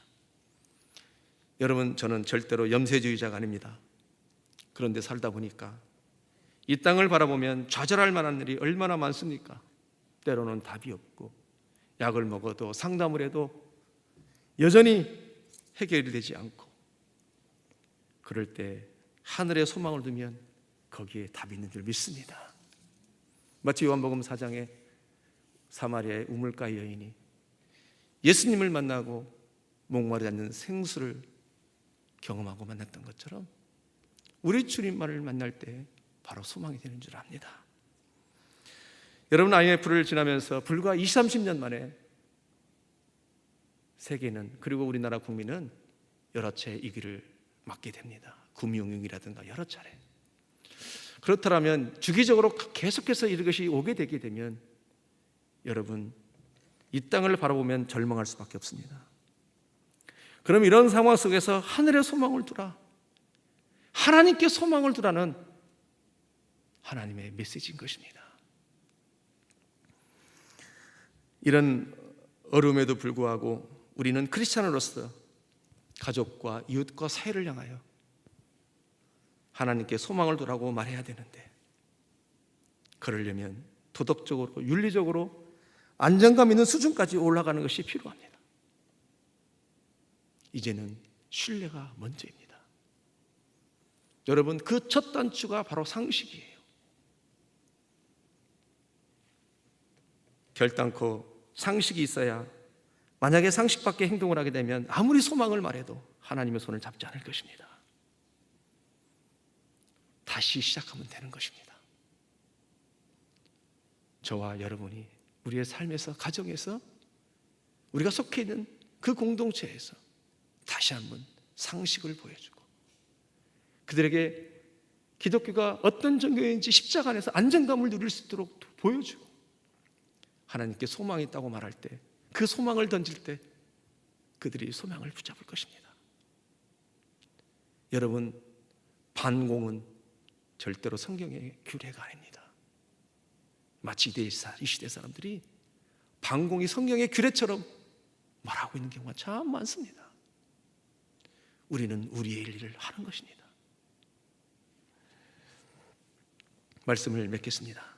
여러분, 저는 절대로 염세주의자가 아닙니다. 그런데 살다 보니까 이 땅을 바라보면 좌절할 만한 일이 얼마나 많습니까? 때로는 답이 없고 약을 먹어도 상담을 해도 여전히 해결이 되지 않고, 그럴 때 하늘에 소망을 두면 거기에 답이 있는 줄 믿습니다. 마치 요한복음 4장에 사마리아의 우물가 여인이 예수님을 만나고 목마르지 않는 생수를 경험하고 만났던 것처럼 우리 주님만을 만날 때 바로 소망이 되는 줄 압니다. 여러분, IMF를 지나면서 불과 20, 30년 만에 세계는, 그리고 우리나라 국민은 여러 차례 이 길을 맞게 됩니다. 금융위기라든가 여러 차례. 그렇다면 주기적으로 계속해서 이것이 오게 되게 되면 여러분, 이 땅을 바라보면 절망할 수밖에 없습니다. 그럼 이런 상황 속에서 하늘의 소망을 두라, 하나님께 소망을 두라는 하나님의 메시지인 것입니다. 이런 어려움에도 불구하고 우리는 크리스찬으로서 가족과 이웃과 사회를 향하여 하나님께 소망을 두라고 말해야 되는데, 그러려면 도덕적으로, 윤리적으로 안정감 있는 수준까지 올라가는 것이 필요합니다. 이제는 신뢰가 먼저입니다. 여러분, 그 첫 단추가 바로 상식이에요. 결단코 상식이 있어야, 만약에 상식 밖의 행동을 하게 되면 아무리 소망을 말해도 하나님의 손을 잡지 않을 것입니다. 다시 시작하면 되는 것입니다. 저와 여러분이 우리의 삶에서, 가정에서, 우리가 속해 있는 그 공동체에서 다시 한번 상식을 보여주고, 그들에게 기독교가 어떤 종교인지 십자가 안에서 안정감을 누릴 수 있도록 보여주고, 하나님께 소망이 있다고 말할 때, 그 소망을 던질 때 그들이 소망을 붙잡을 것입니다. 여러분, 반공은 절대로 성경의 규례가 아닙니다. 마치 이 시대 사람들이 반공이 성경의 규례처럼 말하고 있는 경우가 참 많습니다. 우리는 우리의 일을 하는 것입니다. 말씀을 맺겠습니다.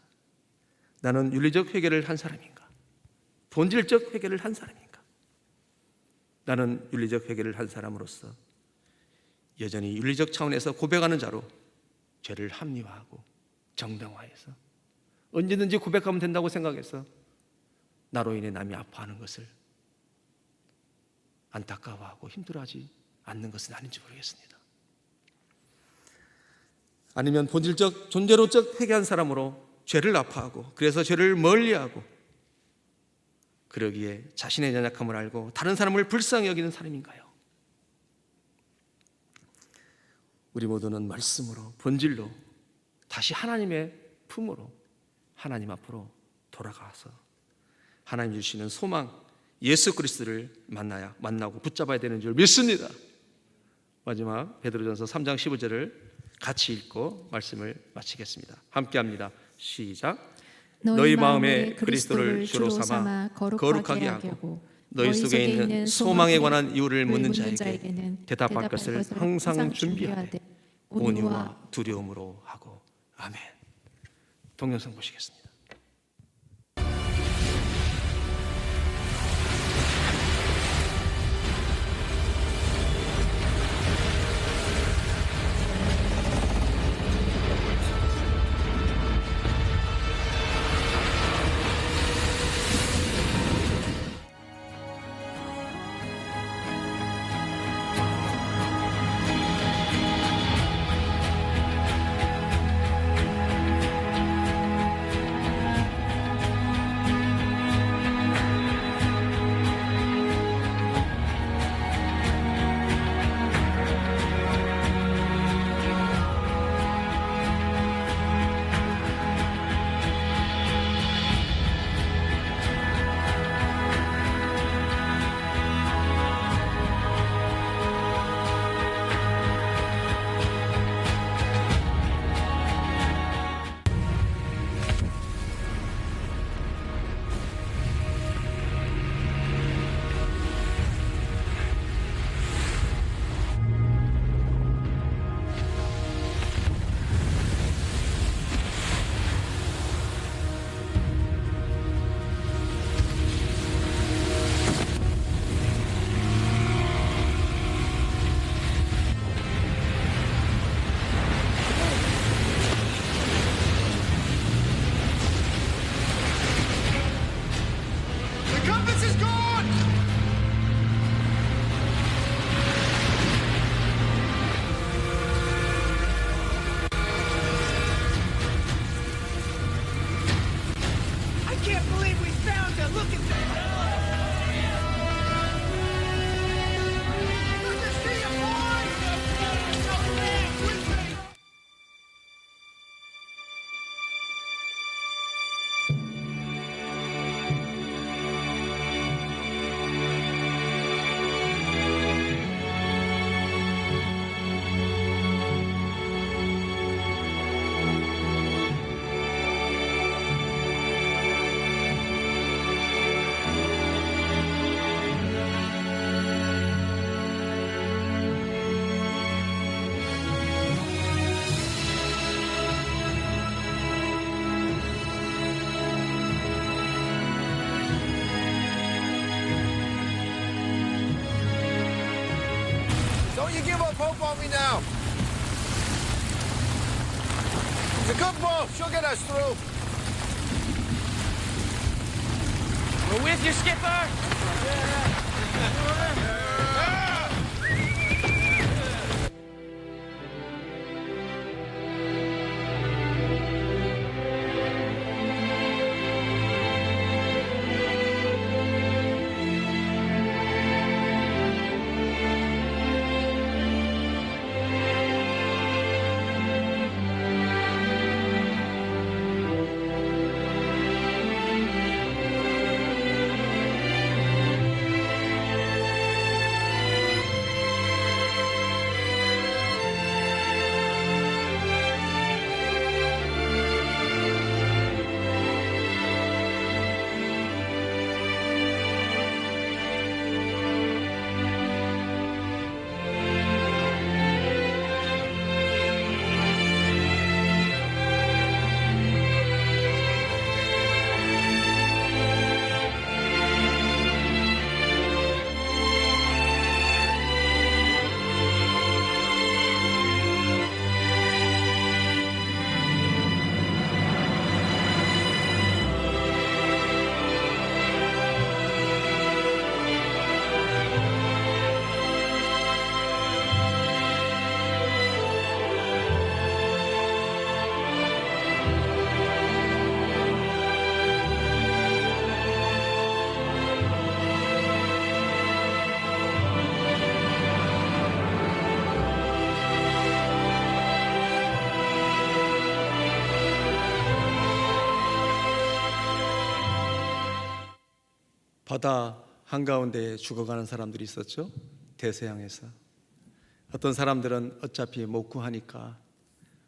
나는 윤리적 회개를 한 사람인가? 본질적 회개를 한 사람인가? 나는 윤리적 회개를 한 사람으로서 여전히 윤리적 차원에서 고백하는 자로 죄를 합리화하고 정당화해서 언제든지 고백하면 된다고 생각해서 나로 인해 남이 아파하는 것을 안타까워하고 힘들어하지 않는 것은 아닌지 모르겠습니다. 아니면 본질적 존재로적 회개한 사람으로 죄를 아파하고 그래서 죄를 멀리하고 그러기에 자신의 연약함을 알고 다른 사람을 불쌍히 여기는 사람인가요? 우리 모두는 말씀으로 본질로 다시 하나님의 품으로 하나님 앞으로 돌아가서 하나님 주시는 소망 예수 그리스도를 만나고 붙잡아야 되는 줄 믿습니다. 마지막 베드로전서 3장 15절을 같이 읽고 말씀을 마치겠습니다. 함께합니다. 시작. 너희 마음에 그리스도를 주로 삼아 거룩하게 하고 너희 속에 있는 소망에 관한 이유를 묻는 자에게 대답할 것을 항상 준비하되 온유와 두려움으로 하고. 아멘. 동영상 보시겠습니다. Don't you give up hope on me now. It's a good ball. She'll get us through. We're with you, Skipper. 바다 한가운데 죽어가는 사람들이 있었죠. 대서양에서. 어떤 사람들은 어차피 못 구하니까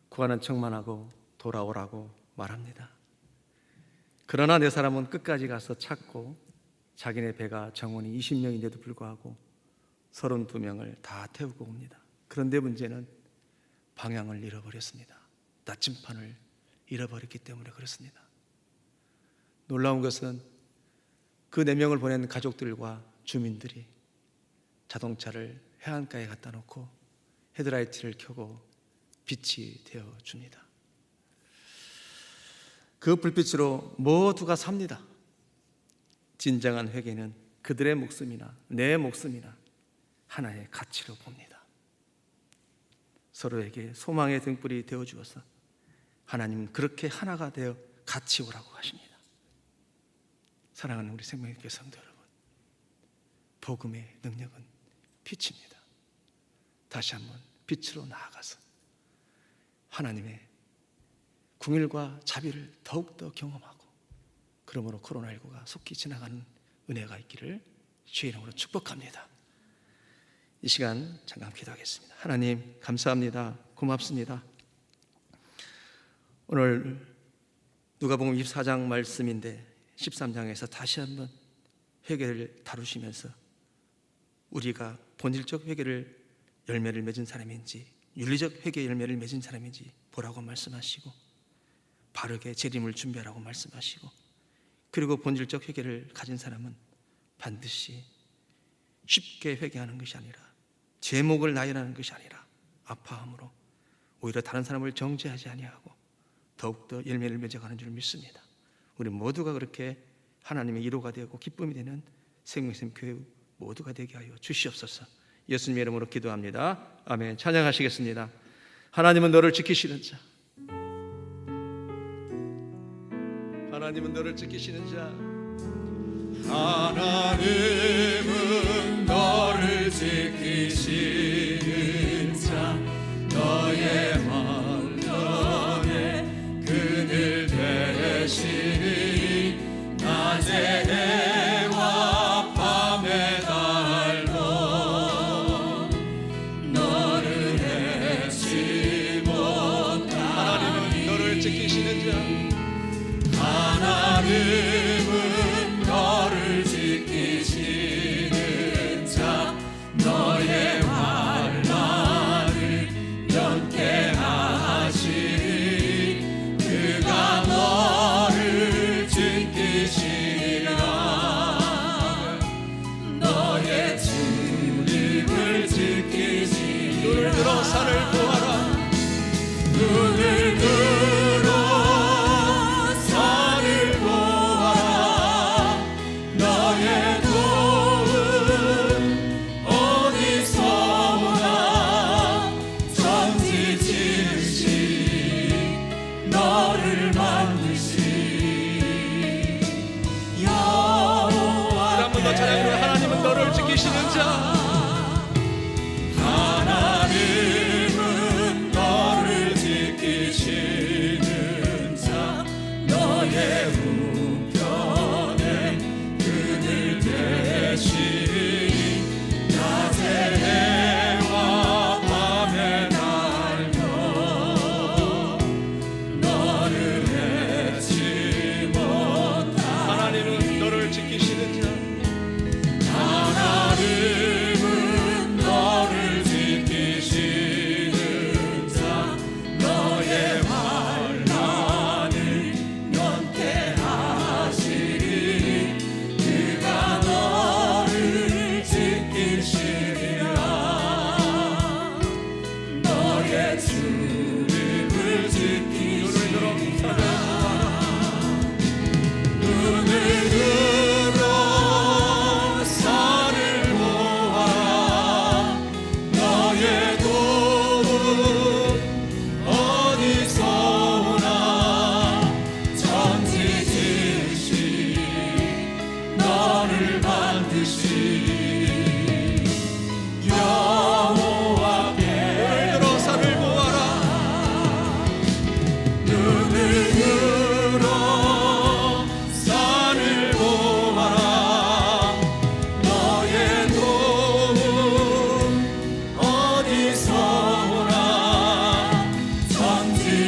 구하는 척만 하고 돌아오라고 말합니다. 그러나 네 사람은 끝까지 가서 찾고 자기네 배가 정원이 20명인데도 불구하고 32명을 다 태우고 옵니다. 그런데 문제는 방향을 잃어버렸습니다. 나침판을 잃어버렸기 때문에 그렇습니다. 놀라운 것은 그 4명을 보낸 가족들과 주민들이 자동차를 해안가에 갖다 놓고 헤드라이트를 켜고 빛이 되어 줍니다. 그 불빛으로 모두가 삽니다. 진정한 회개는 그들의 목숨이나 내 목숨이나 하나의 가치로 봅니다. 서로에게 소망의 등불이 되어 주어서 하나님은 그렇게 하나가 되어 같이 오라고 하십니다. 사랑하는 우리 생명의교회 성도 여러분, 복음의 능력은 빛입니다. 다시 한번 빛으로 나아가서 하나님의 궁일과 자비를 더욱더 경험하고, 그러므로 코로나19가 속히 지나가는 은혜가 있기를 주의 이름으로 축복합니다. 이 시간 잠깐 기도하겠습니다. 하나님 감사합니다. 고맙습니다. 오늘 누가복음 24장 말씀인데 13장에서 다시 한번 회개를 다루시면서 우리가 본질적 회개를 열매를 맺은 사람인지 윤리적 회개 열매를 맺은 사람인지 보라고 말씀하시고, 바르게 재림을 준비하라고 말씀하시고, 그리고 본질적 회개를 가진 사람은 반드시 쉽게 회개하는 것이 아니라 제목을 나열하는 것이 아니라 아파함으로 오히려 다른 사람을 정죄하지 아니하고 더욱더 열매를 맺어가는 줄 믿습니다. 우리 모두가 그렇게 하나님의 위로가 되고 기쁨이 되는 생명샘 교회 모두가 되게 하여 주시옵소서. 예수님의 이름으로 기도합니다. 아멘. 찬양하시겠습니다. 하나님은 너를 지키시는 자, 하나님은 너를 지키시는 자, 하나님은 너를 지키시는 자, 너의 왕년에 그늘 되시니 낮에 해와 밤에 달로 너를 해치 못한 하나님은 너를 지키시는 자, 하나님은 너를 지키시는 자, 너의 환난을 연케 하시니 그가 너를 지키시리라. 너의 주님을 지키시리라. 눈을 들어 산을 보아라. 눈을 들어 산을 보아라. 너의 도움 어디서 오나. 천지 지으신 너를 만드신 여호와. 한 번 더 찬양으로 하나님은 너를 지키시는 자, 하나님은 너를 지키시는 자, 너의 우편에 그늘 되시니 낮에 해와 밤에 달며 너를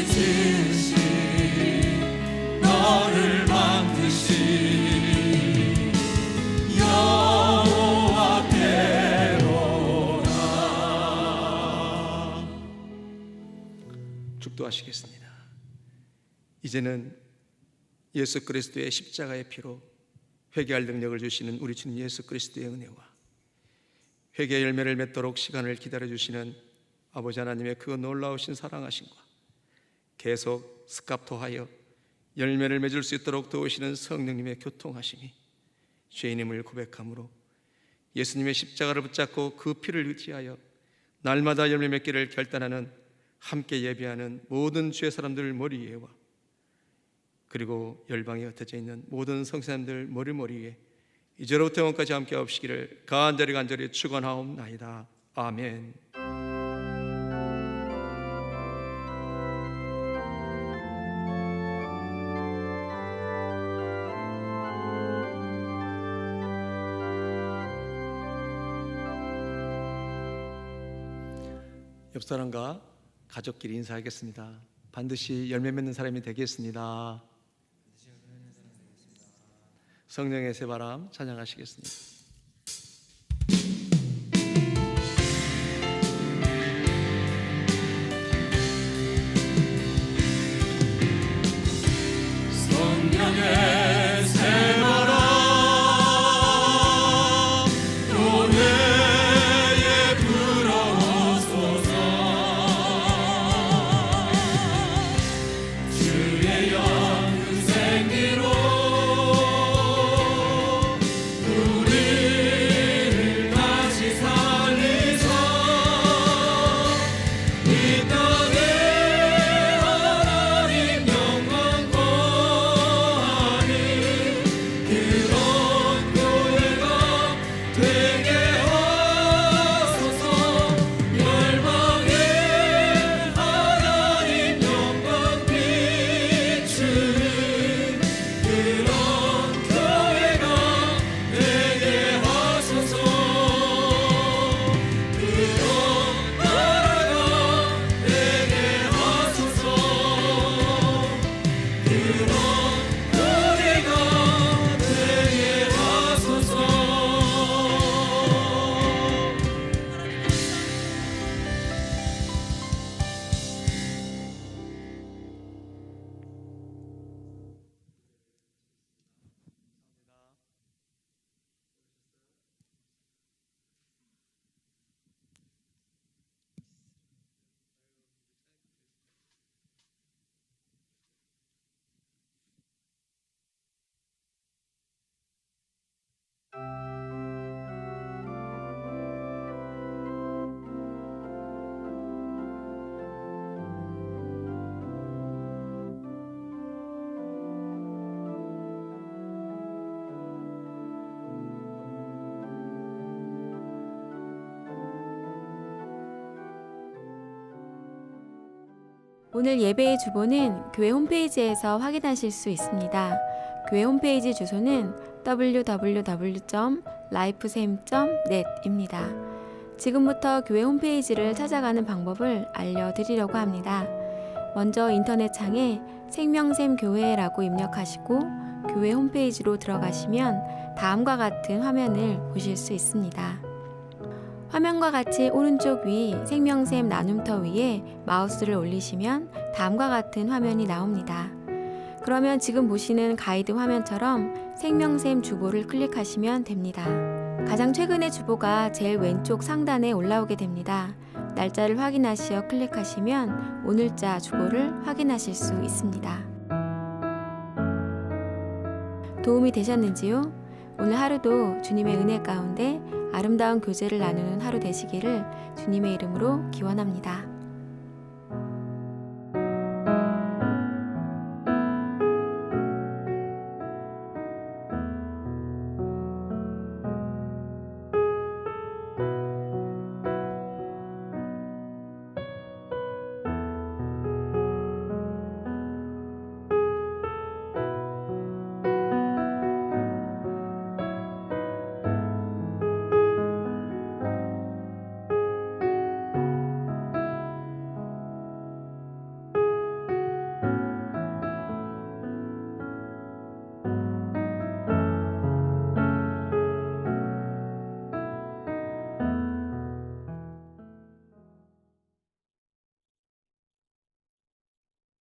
지으신 너를 만드신 여호와께로라. 축도하시겠습니다. 이제는 예수 그리스도의 십자가의 피로 회개할 능력을 주시는 우리 주님 예수 그리스도의 은혜와 회개의 열매를 맺도록 시간을 기다려주시는 아버지 하나님의 그 놀라우신 사랑하심과 계속 스캅토하여 열매를 맺을 수 있도록 도우시는 성령님의 교통하심이 죄인임을 고백함으로 예수님의 십자가를 붙잡고 그 피를 의지하여 날마다 열매 맺기를 결단하는 함께 예배하는 모든 주의 사람들 머리 위에와 그리고 열방에 흩어져 있는 모든 성사님들 머리 위에 이제로부터 영원까지 함께 하옵시기를 간절히 축원하옵나이다. 아멘. 옆 사람과 가족끼리 인사하겠습니다. 반드시 열매 맺는 사람이 되겠습니다. 성령의 새바람 찬양하시겠습니다. 성령의 새바람 또 내게 불어오소서. 주의 영생 생기로 우리를 다시 살리사 이 땅에 하나님 영광 거하니 그런 교회가 되게 하소서. 열방에 하나님 영광 비추는 그런 교회가 되게 하소서. 그런 나라가 되게 하소서. 그런 교회가 되게 하소서. 오늘 예배의 주보는 교회 홈페이지에서 확인하실 수 있습니다. 교회 홈페이지 주소는 www.lifesam.net입니다. 지금부터 교회 홈페이지를 찾아가는 방법을 알려드리려고 합니다. 먼저 인터넷 창에 생명샘 교회라고 입력하시고 교회 홈페이지로 들어가시면 다음과 같은 화면을 보실 수 있습니다. 화면과 같이 오른쪽 위 생명샘 나눔터 위에 마우스를 올리시면 다음과 같은 화면이 나옵니다. 그러면 지금 보시는 가이드 화면처럼 생명샘 주보를 클릭하시면 됩니다. 가장 최근의 주보가 제일 왼쪽 상단에 올라오게 됩니다. 날짜를 확인하시어 클릭하시면 오늘자 주보를 확인하실 수 있습니다. 도움이 되셨는지요? 오늘 하루도 주님의 은혜 가운데 아름다운 교제를 나누는 하루 되시기를 주님의 이름으로 기원합니다.